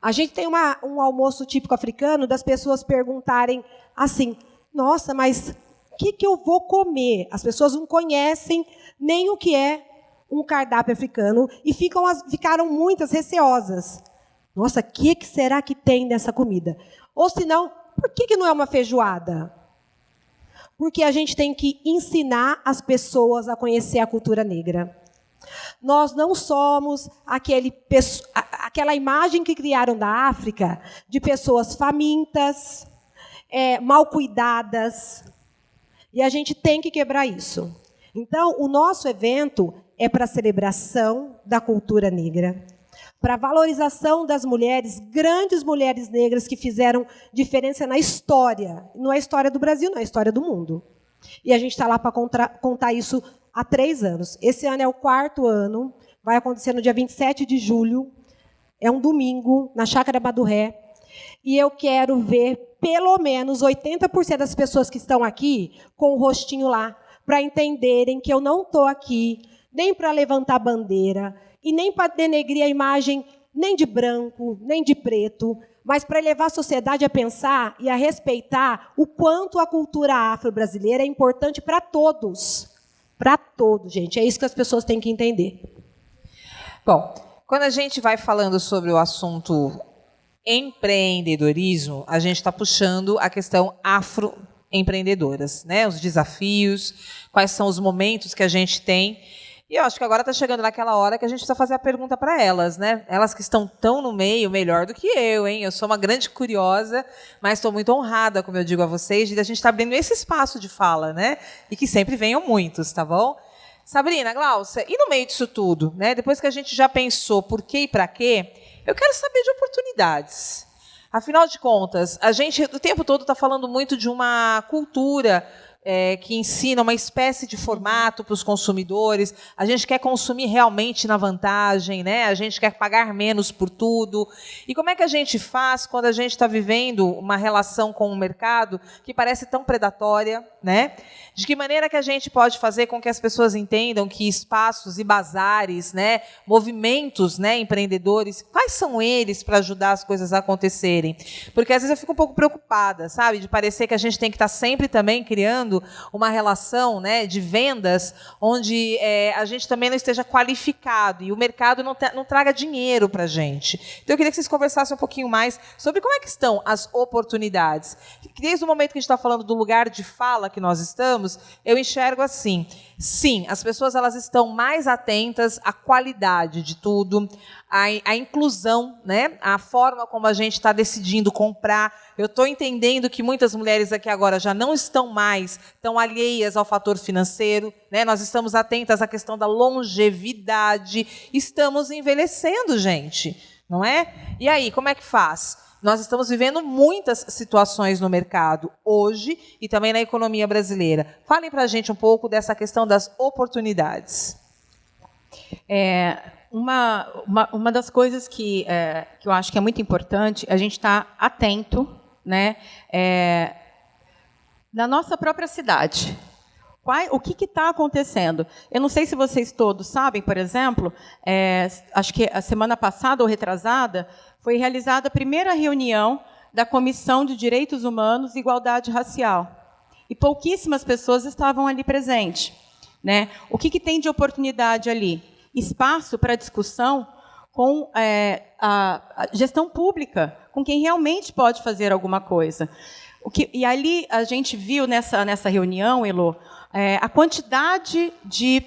A gente tem um almoço típico africano das pessoas perguntarem assim, nossa, mas o que eu vou comer? As pessoas não conhecem nem o que é um cardápio africano e ficaram muitas receosas. Nossa, o que será que tem nessa comida? Ou, se não, por que não é uma feijoada? Porque a gente tem que ensinar as pessoas a conhecer a cultura negra. Nós não somos aquela imagem que criaram da África de pessoas famintas, mal cuidadas, e a gente tem que quebrar isso. Então, o nosso evento é para a celebração da cultura negra, para a valorização das mulheres, grandes mulheres negras que fizeram diferença na história. Não é a história do Brasil, não é a história do mundo. E a gente está lá para contar isso há 3 anos. Esse ano é o 4º ano, vai acontecer no dia 27 de julho, é um domingo, na Chácara Madurré, e eu quero ver pelo menos 80% das pessoas que estão aqui com o rostinho lá, para entenderem que eu não estou aqui nem para levantar bandeira e nem para denegrir a imagem nem de branco, nem de preto, mas para levar a sociedade a pensar e a respeitar o quanto a cultura afro-brasileira é importante para todos. Para todos, gente. É isso que as pessoas têm que entender. Bom, quando a gente vai falando sobre o assunto empreendedorismo, a gente está puxando a questão afroempreendedoras, né? Os desafios, quais são os momentos que a gente tem. E eu acho que agora está chegando naquela hora que a gente precisa fazer a pergunta para elas, né? Elas que estão tão no meio, melhor do que eu, hein? Eu sou uma grande curiosa, mas estou muito honrada, como eu digo a vocês, de a gente estar abrindo esse espaço de fala, né? E que sempre venham muitos, tá bom? Sabrina, Glaucia, e no meio disso tudo, né? Depois que a gente já pensou por quê e para quê, eu quero saber de oportunidades. Afinal de contas, a gente o tempo todo está falando muito de uma cultura que ensina uma espécie de formato para os consumidores. A gente quer consumir realmente na vantagem, né? A gente quer pagar menos por tudo. E como é que a gente faz quando a gente está vivendo uma relação com o mercado que parece tão predatória, né? De que maneira que a gente pode fazer com que as pessoas entendam que espaços e bazares, né, movimentos, né, empreendedores, quais são eles para ajudar as coisas a acontecerem? Porque às vezes eu fico um pouco preocupada, sabe, de parecer que a gente tem que estar sempre também criando fazendo uma relação, né, de vendas onde a gente também não esteja qualificado e o mercado não traga dinheiro para a gente. Então, eu queria que vocês conversassem um pouquinho mais sobre como é que estão as oportunidades. Desde o momento que a gente está falando do lugar de fala que nós estamos, eu enxergo assim, sim, as pessoas elas estão mais atentas à qualidade de tudo, à inclusão, né? A forma como a gente está decidindo comprar. Eu estou entendendo que muitas mulheres aqui agora já não estão mais tão alheias ao fator financeiro, né? Nós estamos atentas à questão da longevidade, estamos envelhecendo, gente, não é? E aí, como é que faz? Nós estamos vivendo muitas situações no mercado hoje e também na economia brasileira. Falem para a gente um pouco dessa questão das oportunidades. Uma das coisas que eu acho que é muito importante, a gente estar atento, né, na nossa própria cidade. O que está acontecendo? Eu não sei se vocês todos sabem, por exemplo, acho que a semana passada ou retrasada, foi realizada a primeira reunião da Comissão de Direitos Humanos e Igualdade Racial. E pouquíssimas pessoas estavam ali presentes, né? O que tem de oportunidade ali? Espaço para discussão com a gestão pública, com quem realmente pode fazer alguma coisa. E ali a gente viu nessa reunião, Elô, a quantidade de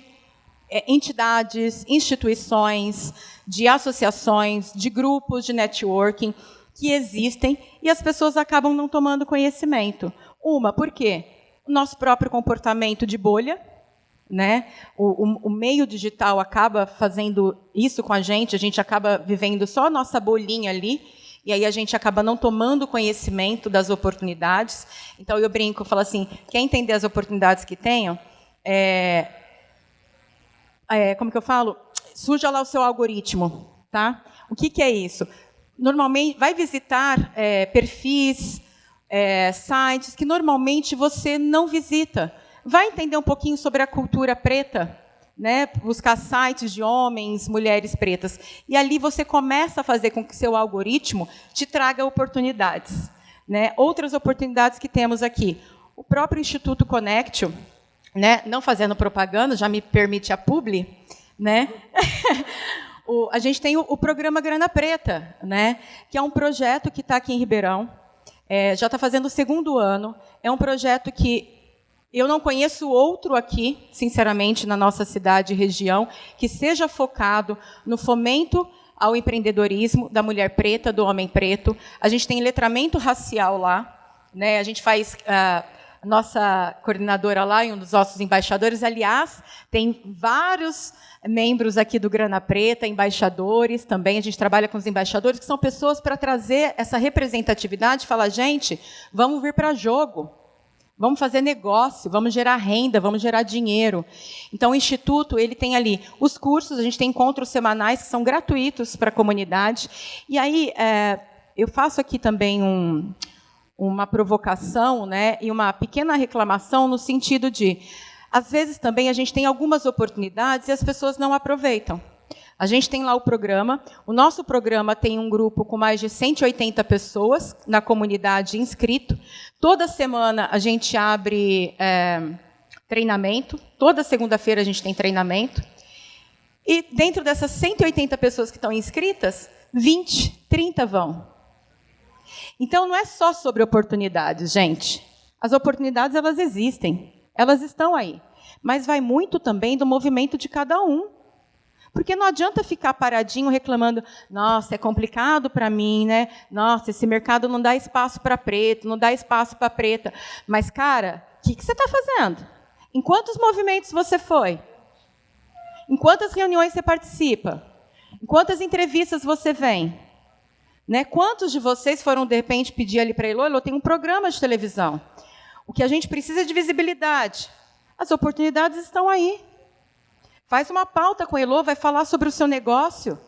entidades, instituições, de associações, de grupos de networking que existem e as pessoas acabam não tomando conhecimento. Por quê? O nosso próprio comportamento de bolha, né? O meio digital acaba fazendo isso com a gente acaba vivendo só a nossa bolinha ali, e aí a gente acaba não tomando conhecimento das oportunidades. Então, eu brinco, falo assim, quer entender as oportunidades que tenham? Como que eu falo? Suja lá o seu algoritmo. Tá? O que é isso? Normalmente, vai visitar perfis, sites que normalmente você não visita. Vai entender um pouquinho sobre a cultura preta, né? Buscar sites de homens, mulheres pretas. E ali você começa a fazer com que seu algoritmo te traga oportunidades, né? Outras oportunidades que temos aqui. O próprio Instituto Conectio, né? Não fazendo propaganda, já me permite a publi, né? A gente tem o programa Grana Preta, né? Que é um projeto que está aqui em Ribeirão, já está fazendo o 2º ano. É um projeto que eu não conheço outro aqui, sinceramente, na nossa cidade e região, que seja focado no fomento ao empreendedorismo da mulher preta, do homem preto. A gente tem letramento racial lá, né? A gente faz a nossa coordenadora lá e um dos nossos embaixadores, aliás, tem vários membros aqui do Grana Preta, embaixadores também. A gente trabalha com os embaixadores, que são pessoas para trazer essa representatividade, falar, gente, vamos vir para jogo. Vamos fazer negócio, vamos gerar renda, vamos gerar dinheiro. Então, o Instituto ele tem ali os cursos, a gente tem encontros semanais que são gratuitos para a comunidade. E aí, eu faço aqui também uma provocação, né, e uma pequena reclamação no sentido de, às vezes também a gente tem algumas oportunidades e as pessoas não aproveitam. A gente tem lá o programa. O nosso programa tem um grupo com mais de 180 pessoas na comunidade inscrito. Toda semana a gente abre treinamento. Toda segunda-feira a gente tem treinamento. E dentro dessas 180 pessoas que estão inscritas, 20, 30 vão. Então, não é só sobre oportunidades, gente. As oportunidades, elas existem. Elas estão aí. Mas vai muito também do movimento de cada um. Porque não adianta ficar paradinho reclamando, nossa, é complicado para mim, né? Nossa, esse mercado não dá espaço para preto, não dá espaço para preta. Mas, cara, o que você está fazendo? Em quantos movimentos você foi? Em quantas reuniões você participa? Em quantas entrevistas você vem? Né? Quantos de vocês foram, de repente, pedir ali para a Elô, tem um programa de televisão. O que a gente precisa é de visibilidade. As oportunidades estão aí. Faz uma pauta com a Elô, vai falar sobre o seu negócio,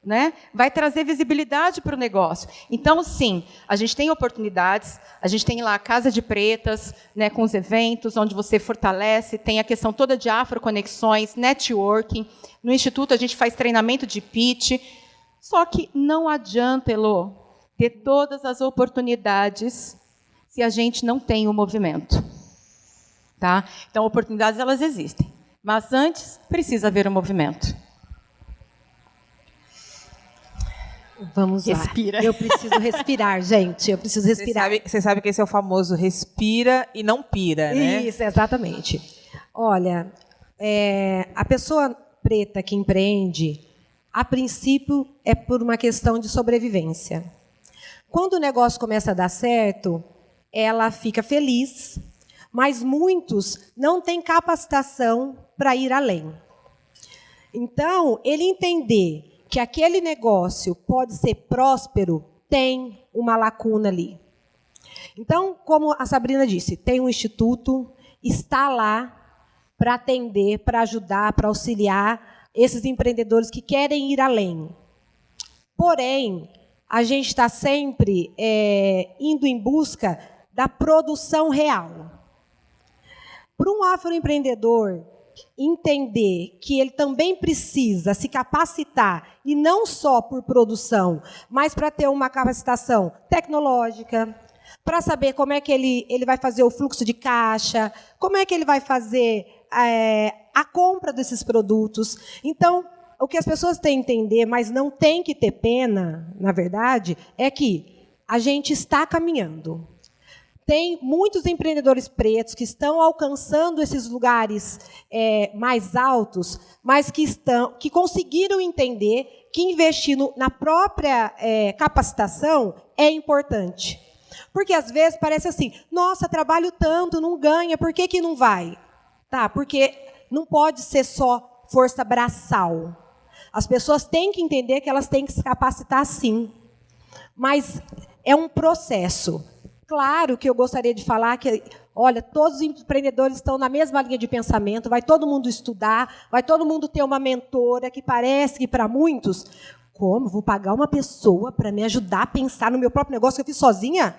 né? Vai trazer visibilidade para o negócio. Então, sim, a gente tem oportunidades, a gente tem lá a Casa de Pretas, né, com os eventos, onde você fortalece, tem a questão toda de afroconexões, networking. No Instituto, a gente faz treinamento de pitch. Só que não adianta, Elô, ter todas as oportunidades se a gente não tem o movimento. Tá? Então, oportunidades, elas existem. Mas antes, precisa haver um movimento. Vamos lá. Respira. Eu preciso respirar, gente. Eu preciso respirar. Você sabe que esse é o famoso respira e não pira, né? Isso, exatamente. Olha, a pessoa preta que empreende, a princípio, é por uma questão de sobrevivência. Quando o negócio começa a dar certo, ela fica feliz, mas muitos não têm capacitação para ir além. Então, ele entender que aquele negócio pode ser próspero, tem uma lacuna ali. Então, como a Sabrina disse, tem um instituto, está lá para atender, para ajudar, para auxiliar esses empreendedores que querem ir além. Porém, a gente está sempre indo em busca da produção real. Para um afroempreendedor entender que ele também precisa se capacitar, e não só por produção, mas para ter uma capacitação tecnológica, para saber como é que ele vai fazer o fluxo de caixa, como é que ele vai fazer a compra desses produtos. Então, o que as pessoas têm que entender, mas não tem que ter pena, na verdade, é que a gente está caminhando. Tem muitos empreendedores pretos que estão alcançando esses lugares mais altos, mas que conseguiram entender que investir na própria capacitação é importante. Porque, às vezes, parece assim, nossa, trabalho tanto, não ganha, por que não vai? Tá, porque não pode ser só força braçal. As pessoas têm que entender que elas têm que se capacitar, sim. Mas é um processo. Claro que eu gostaria de falar que, olha, todos os empreendedores estão na mesma linha de pensamento, vai todo mundo estudar, vai todo mundo ter uma mentora, que parece que, para muitos, como? Vou pagar uma pessoa para me ajudar a pensar no meu próprio negócio que eu fiz sozinha?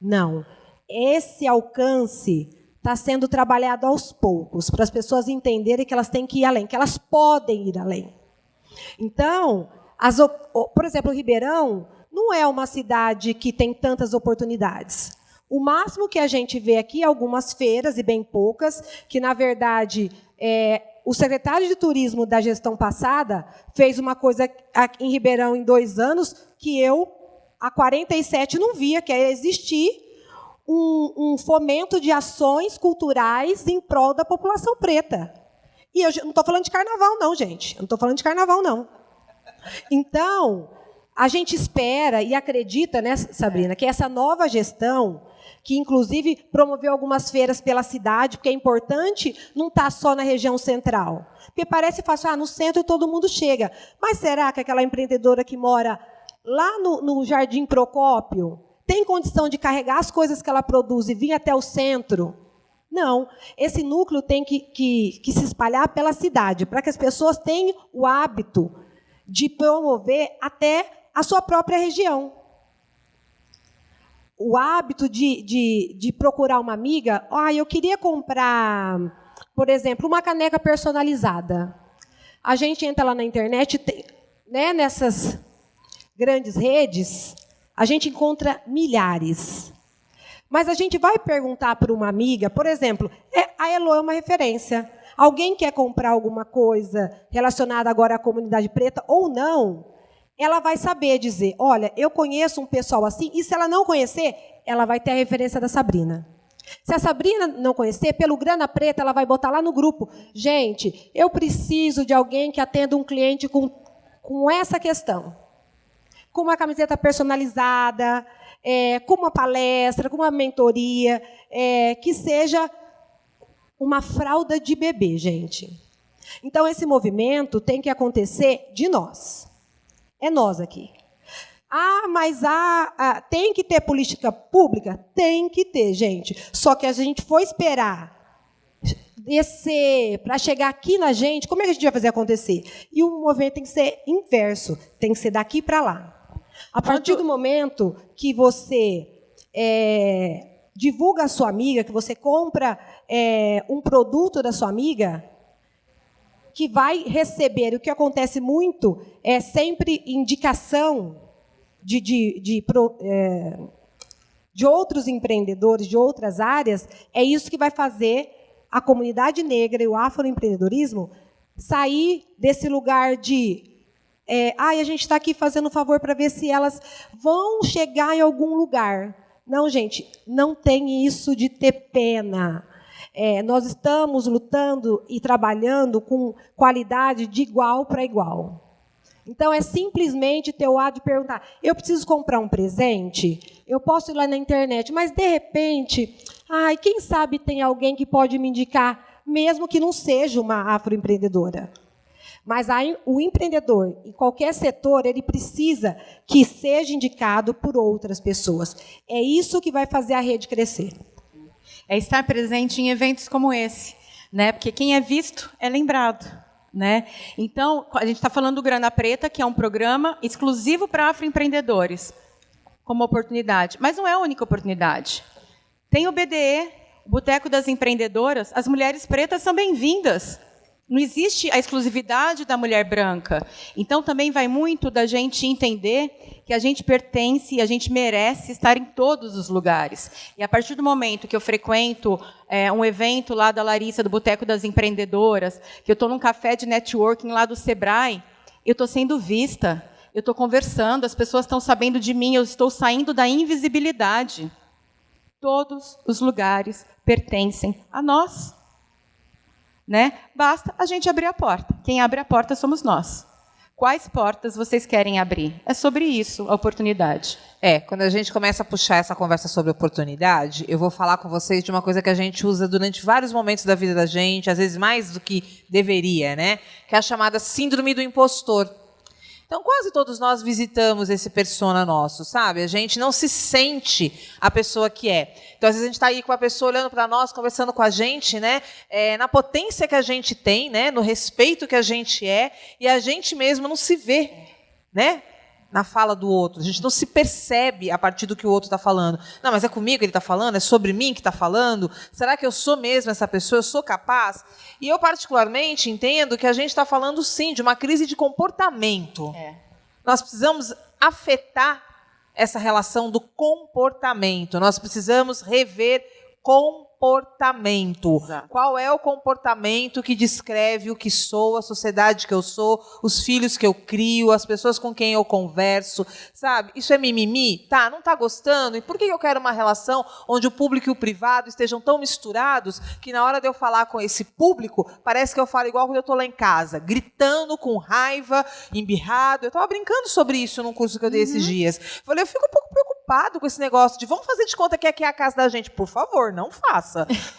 Não. Esse alcance está sendo trabalhado aos poucos, para as pessoas entenderem que elas têm que ir além, que elas podem ir além. Então, por exemplo, o Ribeirão não é uma cidade que tem tantas oportunidades. O máximo que a gente vê aqui é algumas feiras, e bem poucas, que, na verdade, o secretário de Turismo da gestão passada fez uma coisa aqui em Ribeirão em 2 anos que eu, há 47, não via, que é existir um fomento de ações culturais em prol da população preta. E eu não estou falando de carnaval, não, gente. Eu não estou falando de carnaval, não. Então, a gente espera e acredita, né, Sabrina, que essa nova gestão, que inclusive promoveu algumas feiras pela cidade, porque é importante não estar só na região central. Porque parece fácil, no centro todo mundo chega. Mas será que aquela empreendedora que mora lá no Jardim Procópio tem condição de carregar as coisas que ela produz e vir até o centro? Não. Esse núcleo tem que se espalhar pela cidade, para que as pessoas tenham o hábito de promover até a sua própria região. O hábito de procurar uma amiga. Eu queria comprar, por exemplo, uma caneca personalizada. A gente entra lá na internet, né, nessas grandes redes, a gente encontra milhares. Mas a gente vai perguntar para uma amiga, por exemplo, a Elo é uma referência. Alguém quer comprar alguma coisa relacionada agora à comunidade preta ou não, ela vai saber dizer, olha, eu conheço um pessoal assim, e se ela não conhecer, ela vai ter a referência da Sabrina. Se a Sabrina não conhecer, pelo Grana Preta, ela vai botar lá no grupo, gente, eu preciso de alguém que atenda um cliente com essa questão. Com uma camiseta personalizada, com uma palestra, com uma mentoria, que seja uma fralda de bebê, gente. Então, esse movimento tem que acontecer de nós. É nós aqui. Mas tem que ter política pública? Tem que ter, gente. Só que a gente for esperar descer para chegar aqui na gente, como é que a gente vai fazer acontecer? E o movimento tem que ser inverso, tem que ser daqui para lá. A partir do momento que você divulga a sua amiga, que você compra um produto da sua amiga, que vai receber, o que acontece muito é sempre indicação de outros empreendedores, de outras áreas, é isso que vai fazer a comunidade negra e o afroempreendedorismo sair desse lugar de a gente está aqui fazendo um favor para ver se elas vão chegar em algum lugar. Não, gente, não tem isso de ter pena. Nós estamos lutando e trabalhando com qualidade de igual para igual. Então, é simplesmente ter o ato de perguntar, eu preciso comprar um presente? Eu posso ir lá na internet, mas, de repente, quem sabe tem alguém que pode me indicar, mesmo que não seja uma afroempreendedora. Mas aí, o empreendedor, em qualquer setor, ele precisa que seja indicado por outras pessoas. É isso que vai fazer a rede crescer. É estar presente em eventos como esse, né? Porque quem é visto é lembrado, né? Então, a gente está falando do Grana Preta, que é um programa exclusivo para afroempreendedores, como oportunidade. Mas não é a única oportunidade. Tem o BDE, o Boteco das Empreendedoras. As mulheres pretas são bem-vindas. Não existe a exclusividade da mulher branca. Então, também vai muito da gente entender que a gente pertence e a gente merece estar em todos os lugares. E, a partir do momento que eu frequento um evento lá da Larissa, do Boteco das Empreendedoras, que eu estou num café de networking lá do Sebrae, eu estou sendo vista, eu estou conversando, as pessoas estão sabendo de mim, eu estou saindo da invisibilidade. Todos os lugares pertencem a nós. Né? Basta a gente abrir a porta. Quem abre a porta somos nós. Quais portas vocês querem abrir? É sobre isso a oportunidade. Quando a gente começa a puxar essa conversa sobre oportunidade, eu vou falar com vocês de uma coisa que a gente usa durante vários momentos da vida da gente, às vezes mais do que deveria, né? Que é a chamada síndrome do impostor. Então, quase todos nós visitamos esse persona nosso, sabe? A gente não se sente a pessoa que é. Então, às vezes, a gente está aí com a pessoa olhando para nós, conversando com a gente, né? Na potência que a gente tem, né? No respeito que a gente é, e a gente mesmo não se vê, né? Na fala do outro. A gente não se percebe a partir do que o outro está falando. Não, mas é comigo que ele está falando? É sobre mim que está falando? Será que eu sou mesmo essa pessoa? Eu sou capaz? E eu, particularmente, entendo que a gente está falando, sim, de uma crise de comportamento. Nós precisamos afetar essa relação do comportamento. Nós precisamos rever comportamento. Exato. Qual é o comportamento que descreve o que sou, a sociedade que eu sou, os filhos que eu crio, as pessoas com quem eu converso, sabe? Isso é mimimi? Tá, não tá gostando? E por que eu quero uma relação onde o público e o privado estejam tão misturados que na hora de eu falar com esse público, parece que eu falo igual quando eu tô lá em casa, gritando, com raiva, embirrado. Eu estava brincando sobre isso num curso que eu dei esses dias. Falei, eu fico um pouco preocupado com esse negócio de vamos fazer de conta que aqui é a casa da gente. Por favor, não faça.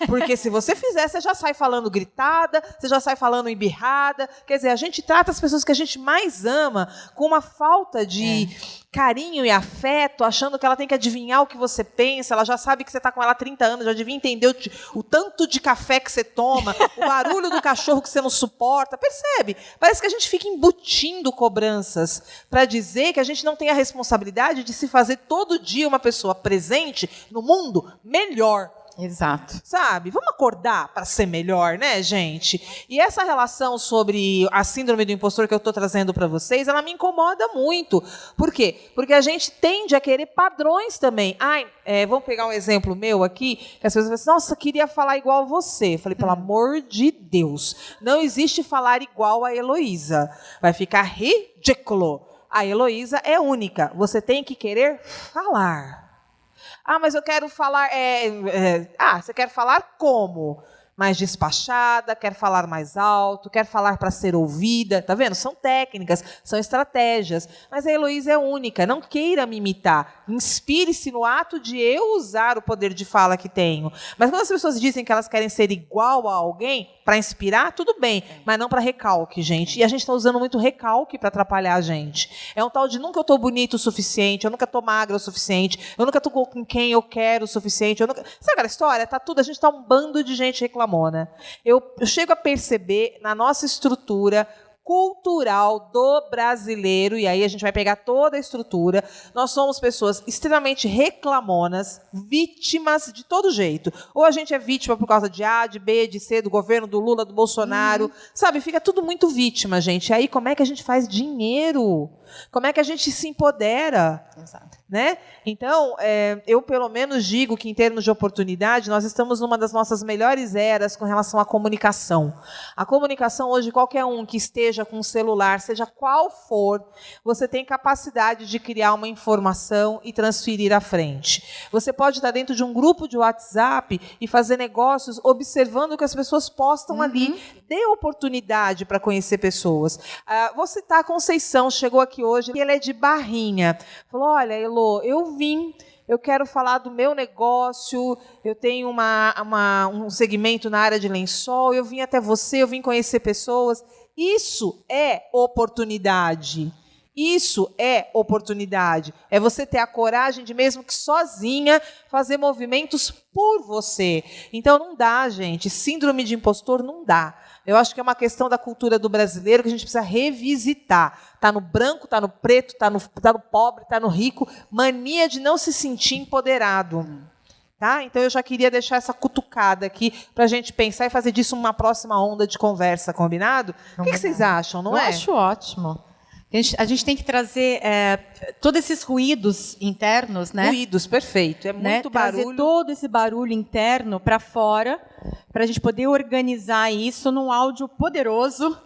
Porque se você fizer, você já sai falando gritada, você já sai falando embirrada. Quer dizer, a gente trata as pessoas que a gente mais ama com uma falta de carinho e afeto, achando que ela tem que adivinhar o que você pensa, ela já sabe que você está com ela há 30 anos, já devia entender o tanto de café que você toma, o barulho do cachorro que você não suporta. Percebe? Parece que a gente fica embutindo cobranças para dizer que a gente não tem a responsabilidade de se fazer todo dia uma pessoa presente no mundo melhor. Exato. Sabe? Vamos acordar para ser melhor, né, gente? E essa relação sobre a síndrome do impostor que eu estou trazendo para vocês, ela me incomoda muito. Por quê? Porque a gente tende a querer padrões também. Vamos pegar um exemplo meu aqui, que as pessoas falam assim, nossa, queria falar igual a você. Eu falei, pelo amor de Deus, não existe falar igual a Heloísa. Vai ficar ridículo. A Heloísa é única. Você tem que querer falar. Mas eu quero falar... você quer falar como? Mais despachada, quer falar mais alto, quer falar para ser ouvida. Tá vendo? São técnicas, são estratégias. Mas a Heloísa é única. Não queira me imitar. Inspire-se no ato de eu usar o poder de fala que tenho. Mas quando as pessoas dizem que elas querem ser igual a alguém, para inspirar, tudo bem. Mas não para recalque, gente. E a gente está usando muito recalque para atrapalhar a gente. É um tal de nunca eu estou bonito o suficiente, eu nunca estou magra o suficiente, eu nunca estou com quem eu quero o suficiente. Sabe aquela história? Tá tudo, a gente está um bando de gente reclamona. Eu chego a perceber na nossa estrutura cultural do brasileiro, e aí a gente vai pegar toda a estrutura, nós somos pessoas extremamente reclamonas, vítimas de todo jeito. Ou a gente é vítima por causa de A, de B, de C, do governo, do Lula, do Bolsonaro, sabe? Fica tudo muito vítima, gente. E aí como é que a gente faz dinheiro? Como é que a gente se empodera? Exato. né? Então, eu pelo menos digo que, em termos de oportunidade, nós estamos numa das nossas melhores eras com relação à comunicação. A comunicação hoje, qualquer um que esteja com um celular, seja qual for, você tem capacidade de criar uma informação e transferir à frente. Você pode estar dentro de um grupo de WhatsApp e fazer negócios observando o que as pessoas postam ali. Dê oportunidade para conhecer pessoas. Vou citar a Conceição, chegou aqui hoje, e ela é de Barrinha. Falou, olha, Elô, eu vim, eu quero falar do meu negócio, eu tenho um segmento na área de lençol, eu vim até você, eu vim conhecer pessoas. Isso é oportunidade. Isso é oportunidade. É você ter a coragem de, mesmo que sozinha, fazer movimentos por você. Então, não dá, gente. Síndrome de impostor não dá. Eu acho que é uma questão da cultura do brasileiro que a gente precisa revisitar. Está no branco, está no preto, está no pobre, está no rico. Mania de não se sentir empoderado. Tá? Então, eu já queria deixar essa cutucada aqui para a gente pensar e fazer disso uma próxima onda de conversa, combinado? O que vocês acham, não é? Eu acho ótimo. A gente tem que trazer todos esses ruídos internos, né? Ruídos, perfeito. É muito barulho. Trazer todo esse barulho interno para fora, para a gente poder organizar isso num áudio poderoso,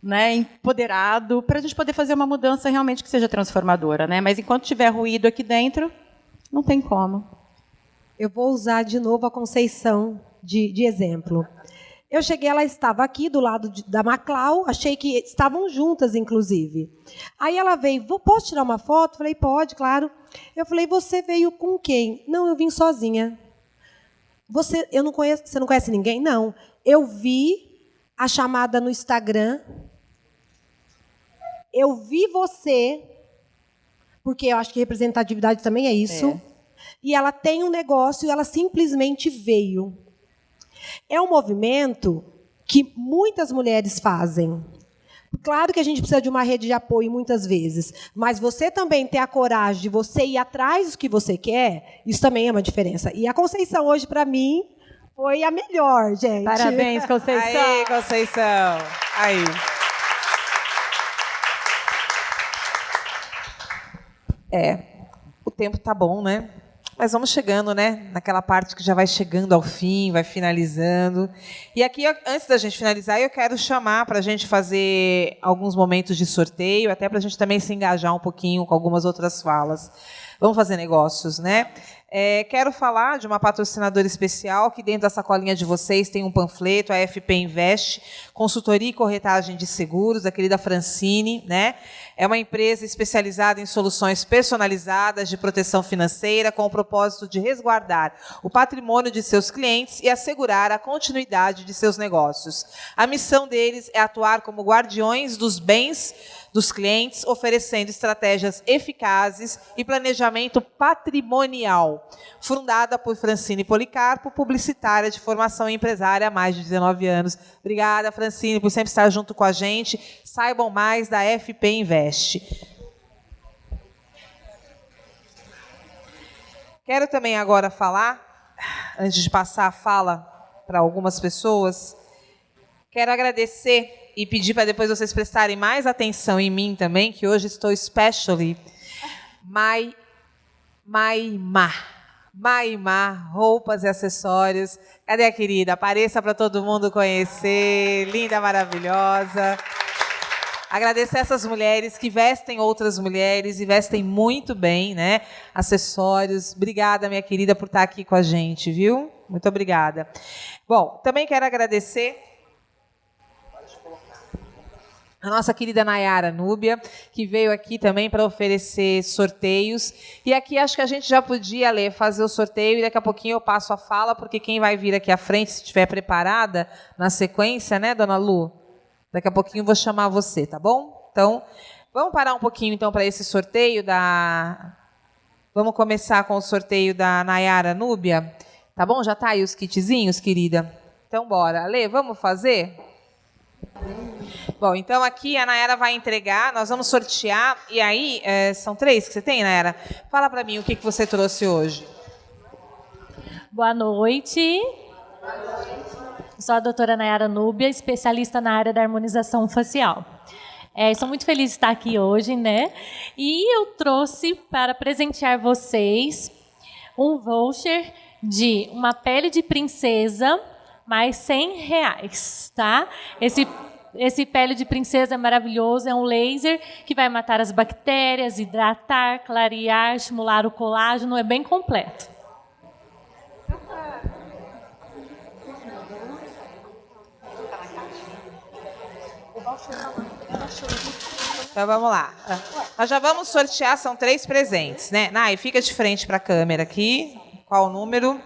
né? Empoderado, para a gente poder fazer uma mudança realmente que seja transformadora, né? Mas enquanto tiver ruído aqui dentro, não tem como. Eu vou usar de novo a Conceição de exemplo. Eu cheguei, ela estava aqui do lado da Maclau, achei que estavam juntas, inclusive. Aí ela veio, posso tirar uma foto? Falei, pode, claro. Eu falei, você veio com quem? Não, eu vim sozinha. Você não conhece ninguém? Não. Eu vi a chamada no Instagram. Eu vi você, porque eu acho que representatividade também é isso. E ela tem um negócio e ela simplesmente veio. É um movimento que muitas mulheres fazem. Claro que a gente precisa de uma rede de apoio muitas vezes, mas você também ter a coragem de você ir atrás do que você quer, isso também é uma diferença. E a Conceição hoje, para mim, foi a melhor, gente. Parabéns, Conceição. Aí, Conceição. Aí. O tempo tá bom, né? Mas vamos chegando, né? Naquela parte que já vai chegando ao fim, vai finalizando. E aqui, antes da gente finalizar, eu quero chamar para a gente fazer alguns momentos de sorteio, até para a gente também se engajar um pouquinho com algumas outras falas. Vamos fazer negócios, né? Quero falar de uma patrocinadora especial, que dentro da sacolinha de vocês tem um panfleto, a FP Invest, consultoria e corretagem de seguros, da querida Francine, né? É uma empresa especializada em soluções personalizadas de proteção financeira, com o propósito de resguardar o patrimônio de seus clientes e assegurar a continuidade de seus negócios. A missão deles é atuar como guardiões dos bens dos clientes, oferecendo estratégias eficazes e planejamento patrimonial. Fundada por Francine Policarpo, publicitária de formação e empresária há mais de 19 anos. Obrigada, Francine, por sempre estar junto com a gente. Saibam mais da FP Invest. Quero também agora falar, antes de passar a fala para algumas pessoas, quero agradecer e pedir para depois vocês prestarem mais atenção em mim também, que hoje estou especially Maimar, roupas e acessórios. Cadê a querida? Apareça para todo mundo conhecer. Linda, maravilhosa. Agradecer essas mulheres que vestem outras mulheres e vestem muito bem, né? Acessórios. Obrigada, minha querida, por estar aqui com a gente, viu? Muito obrigada. Bom, também quero agradecer a nossa querida Nayara Núbia, que veio aqui também para oferecer sorteios. E aqui acho que a gente já podia, Lê, fazer o sorteio e daqui a pouquinho eu passo a fala, porque quem vai vir aqui à frente, se estiver preparada, na sequência, né, dona Lu? Daqui a pouquinho eu vou chamar você, tá bom? Então, vamos parar um pouquinho então para esse sorteio da... Vamos começar com o sorteio da Nayara Núbia. Tá bom? Já tá aí os kitzinhos, querida? Então, bora. Lê, vamos fazer? Bom, então aqui a Nayara vai entregar, nós vamos sortear, e aí, são 3 que você tem, Nayara? Fala para mim o que você trouxe hoje. Boa noite. Sou a doutora Nayara Núbia, especialista na área da harmonização facial. Estou muito feliz de estar aqui hoje, né? E eu trouxe para presentear vocês um voucher de uma pele de princesa, mais R$100, tá? Esse pele de princesa é maravilhoso, é um laser que vai matar as bactérias, hidratar, clarear, estimular o colágeno, é bem completo. Então vamos lá. Nós já vamos sortear, são 3 presentes, né? Nai, fica de frente para a câmera aqui. Qual o número?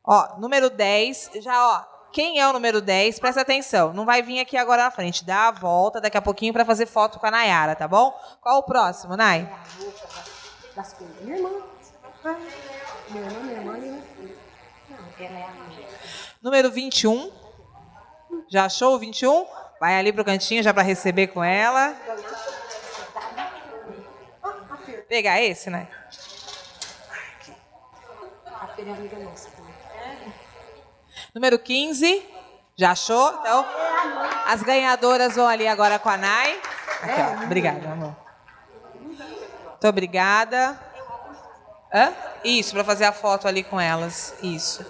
Ó, número 10. Já, ó, quem é o número 10? Presta atenção. Não vai vir aqui agora na frente. Dá a volta daqui a pouquinho para fazer foto com a Nayara, tá bom? Qual o próximo, Nai? Minha irmã. Minha irmã. Número 21. Já achou o 21? Vai ali pro cantinho já para receber com ela. Pegar esse, né? Número 15. Já achou? Então, as ganhadoras vão ali agora com a Nai. Aqui, ó. Obrigada, amor. Muito obrigada. Hã? Isso, para fazer a foto ali com elas. Isso.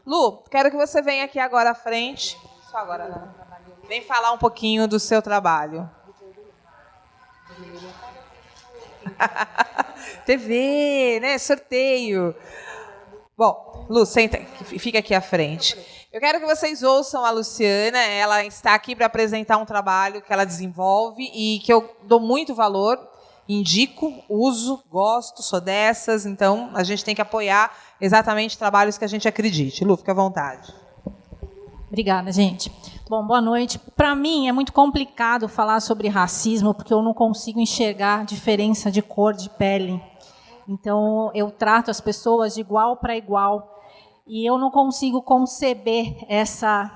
Lu, quero que você venha aqui agora à frente. Só agora, não. Vem falar um pouquinho do seu trabalho. TV, né? Sorteio. Bom, Lu, senta, fica aqui à frente. Eu quero que vocês ouçam a Luciana. Ela está aqui para apresentar um trabalho que ela desenvolve e que eu dou muito valor, indico, uso, gosto, sou dessas. Então, a gente tem que apoiar exatamente trabalhos que a gente acredite. Lu, fica à vontade. Obrigada, gente. Bom, boa noite. Para mim é muito complicado falar sobre racismo porque eu não consigo enxergar diferença de cor de pele. Então, eu trato as pessoas de igual para igual e eu não consigo conceber essa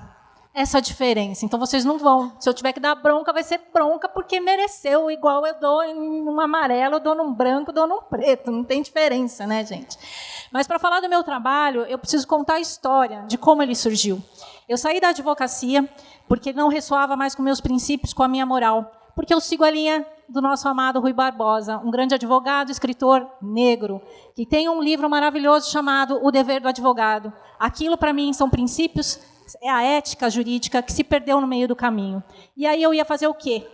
diferença. Então, vocês não vão. Se eu tiver que dar bronca, vai ser bronca porque mereceu. Igual eu dou em um amarelo, eu dou num branco, eu dou num preto. Não tem diferença, né, gente? Mas, para falar do meu trabalho, eu preciso contar a história de como ele surgiu. Eu saí da advocacia porque não ressoava mais com meus princípios, com a minha moral, porque eu sigo a linha do nosso amado Rui Barbosa, um grande advogado, escritor negro, que tem um livro maravilhoso chamado O Dever do Advogado. Aquilo, para mim, são princípios, é a ética jurídica que se perdeu no meio do caminho. E aí eu ia fazer o quê?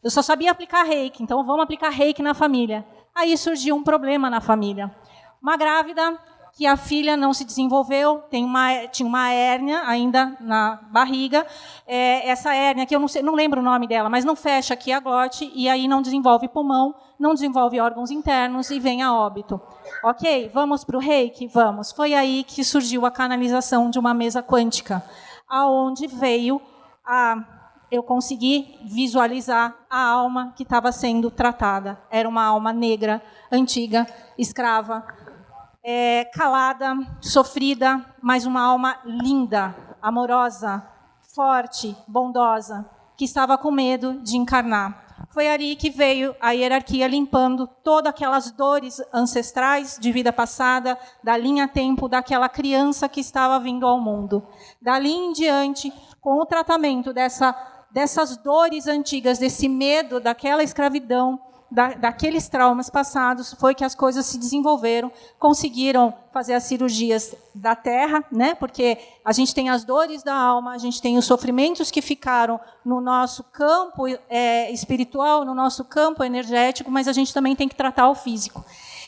Eu só sabia aplicar reiki, então vamos aplicar reiki na família. Aí surgiu um problema na família. Uma grávida que a filha não se desenvolveu, tinha uma hérnia ainda na barriga. Essa hérnia, que eu não lembro o nome dela, mas não fecha aqui a glote, e aí não desenvolve pulmão, não desenvolve órgãos internos e vem a óbito. Ok, vamos para o reiki? Vamos. Foi aí que surgiu a canalização de uma mesa quântica, aonde veio eu consegui visualizar a alma que estava sendo tratada. Era uma alma negra, antiga, escrava, calada, sofrida, mas uma alma linda, amorosa, forte, bondosa, que estava com medo de encarnar. Foi ali que veio a hierarquia limpando todas aquelas dores ancestrais de vida passada, da linha tempo daquela criança que estava vindo ao mundo. Dali em diante, com o tratamento dessas dores antigas, desse medo, daquela escravidão, daqueles traumas passados, foi que as coisas se desenvolveram, conseguiram fazer as cirurgias da terra, né? Porque a gente tem as dores da alma, a gente tem os sofrimentos que ficaram no nosso campo espiritual, no nosso campo energético, mas a gente também tem que tratar o físico.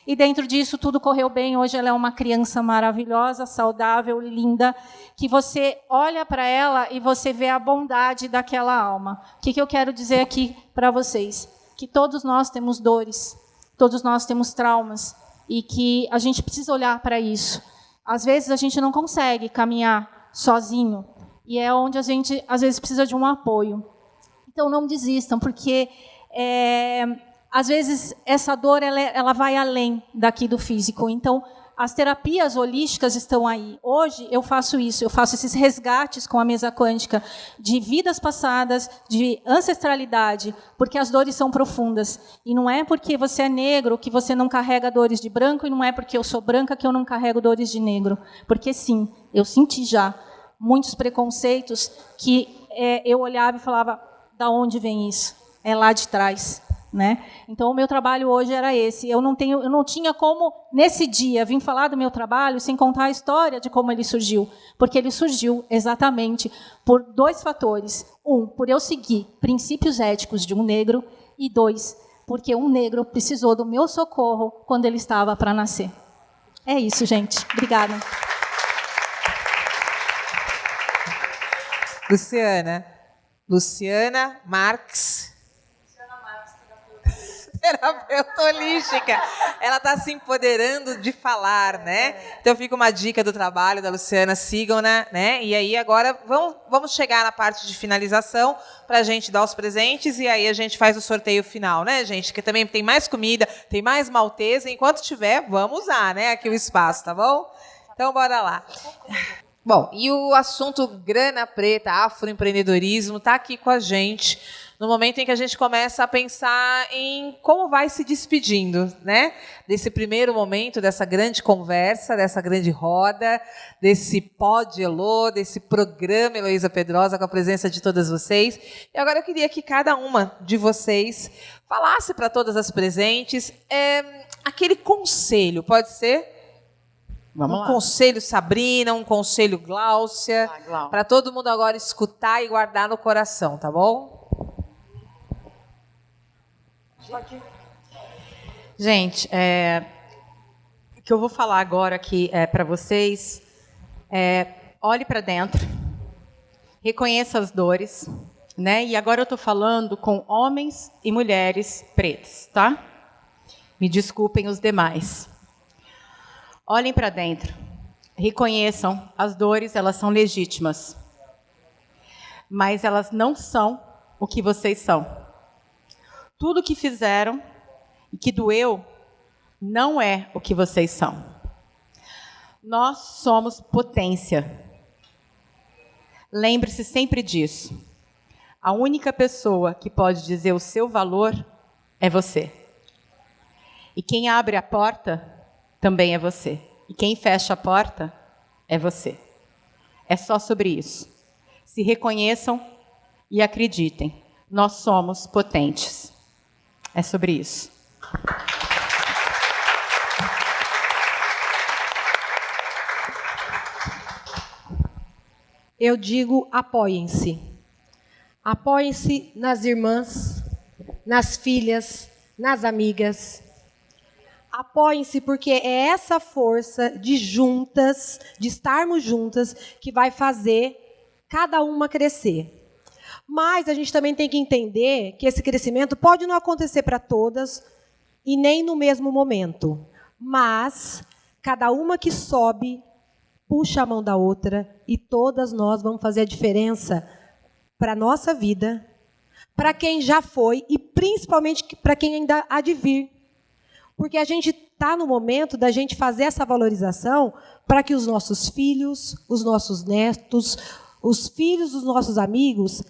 E dentro disso tudo correu bem. Hoje ela é uma criança maravilhosa, saudável, linda, que você olha para ela e você vê a bondade daquela alma. O que eu quero dizer aqui para vocês? Que todos nós temos dores, todos nós temos traumas, e que a gente precisa olhar para isso. Às vezes a gente não consegue caminhar sozinho, e é onde a gente, às vezes, precisa de um apoio. Então, não desistam, porque, às vezes, essa dor ela vai além daqui do físico. Então, as terapias holísticas estão aí. Hoje eu faço isso, eu faço esses resgates com a mesa quântica de vidas passadas, de ancestralidade, porque as dores são profundas. E não é porque você é negro que você não carrega dores de branco, e não é porque eu sou branca que eu não carrego dores de negro. Porque sim, eu senti já muitos preconceitos que eu olhava e falava, da onde vem isso. É lá de trás, né? Então o meu trabalho hoje era esse. Eu não tinha como nesse dia vir falar do meu trabalho sem contar a história de como ele surgiu, porque ele surgiu exatamente por 2 fatores: um, por eu seguir princípios éticos de um negro, e 2, porque um negro precisou do meu socorro quando ele estava para nascer. É isso, gente. Obrigada. Luciana Marques. Terapeuta holística. Ela está se empoderando de falar, né? Então fica uma dica do trabalho da Luciana, sigam-na, né? E aí agora vamos chegar na parte de finalização para a gente dar os presentes e aí a gente faz o sorteio final, né, gente? Que também tem mais comida, tem mais malteza. Enquanto tiver, vamos usar, né? Aqui o espaço, tá bom? Então bora lá. Bom, e o assunto grana preta, afroempreendedorismo, está aqui com a gente no momento em que a gente começa a pensar em como vai se despedindo, né? Desse primeiro momento, dessa grande conversa, dessa grande roda, desse Pod Elo, desse programa Heloísa Pedrosa, com a presença de todas vocês. E agora eu queria que cada uma de vocês falasse para todas as presentes aquele conselho, pode ser? Vamos lá. Conselho Sabrina, um conselho Gláucia, para todo mundo agora escutar e guardar no coração, tá bom? Gente, o que eu vou falar agora aqui para vocês olhe para dentro, reconheça as dores, né? E agora eu estou falando com homens e mulheres pretos, tá? Me desculpem os demais. Olhem para dentro, reconheçam as dores, elas são legítimas, mas elas não são o que vocês são. Tudo que fizeram e que doeu não é o que vocês são. Nós somos potência. Lembre-se sempre disso. A única pessoa que pode dizer o seu valor é você. E quem abre a porta também é você. E quem fecha a porta é você. É só sobre isso. Se reconheçam e acreditem. Nós somos potentes. É sobre isso. Eu digo, apoiem-se. Apoiem-se nas irmãs, nas filhas, nas amigas. Apoiem-se, porque é essa força de juntas, de estarmos juntas, que vai fazer cada uma crescer. Mas a gente também tem que entender que esse crescimento pode não acontecer para todas e nem no mesmo momento. Mas cada uma que sobe, puxa a mão da outra e todas nós vamos fazer a diferença para a nossa vida, para quem já foi e principalmente para quem ainda há de vir. Porque a gente está no momento da gente fazer essa valorização para que os nossos filhos, os nossos netos, os filhos dos nossos amigos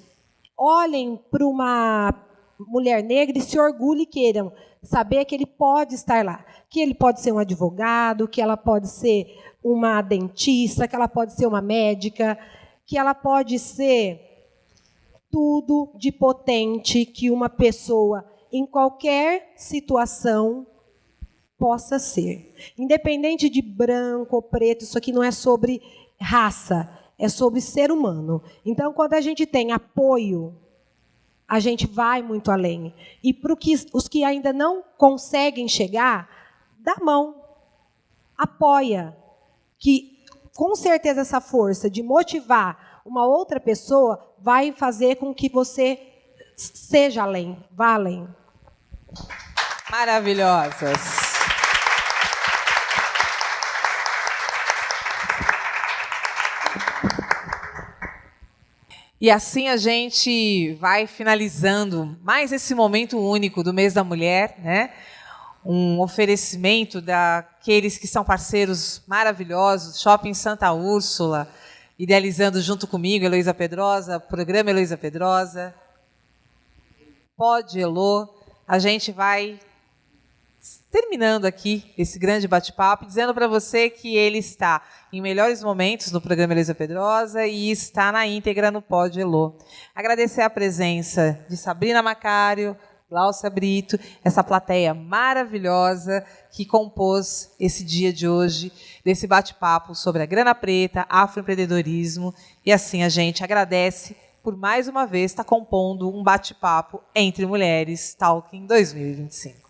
olhem para uma mulher negra e se orgulhem e queiram saber que ele pode estar lá, que ele pode ser um advogado, que ela pode ser uma dentista, que ela pode ser uma médica, que ela pode ser tudo de potente que uma pessoa, em qualquer situação, possa ser. Independente de branco ou preto, isso aqui não é sobre raça, é sobre ser humano. Então, quando a gente tem apoio, a gente vai muito além. E para os que ainda não conseguem chegar, dá a mão, apoia. Que, com certeza, essa força de motivar uma outra pessoa vai fazer com que você seja além, vá além. Maravilhosas. E assim a gente vai finalizando mais esse momento único do Mês da Mulher, né? Um oferecimento daqueles que são parceiros maravilhosos, Shopping Santa Úrsula, idealizando junto comigo, Heloísa Pedrosa, programa Heloísa Pedrosa, Pod Elo. A gente vai terminando aqui esse grande bate-papo, dizendo para você que ele está em melhores momentos no programa Heloísa Pedrosa e está na íntegra no Pod Elo. Agradecer a presença de Sabrina Macário, Gláucia Brito, essa plateia maravilhosa que compôs esse dia de hoje, desse bate-papo sobre a grana preta, afroempreendedorismo. E assim a gente agradece por mais uma vez estar compondo um bate-papo entre mulheres, Talking 2025.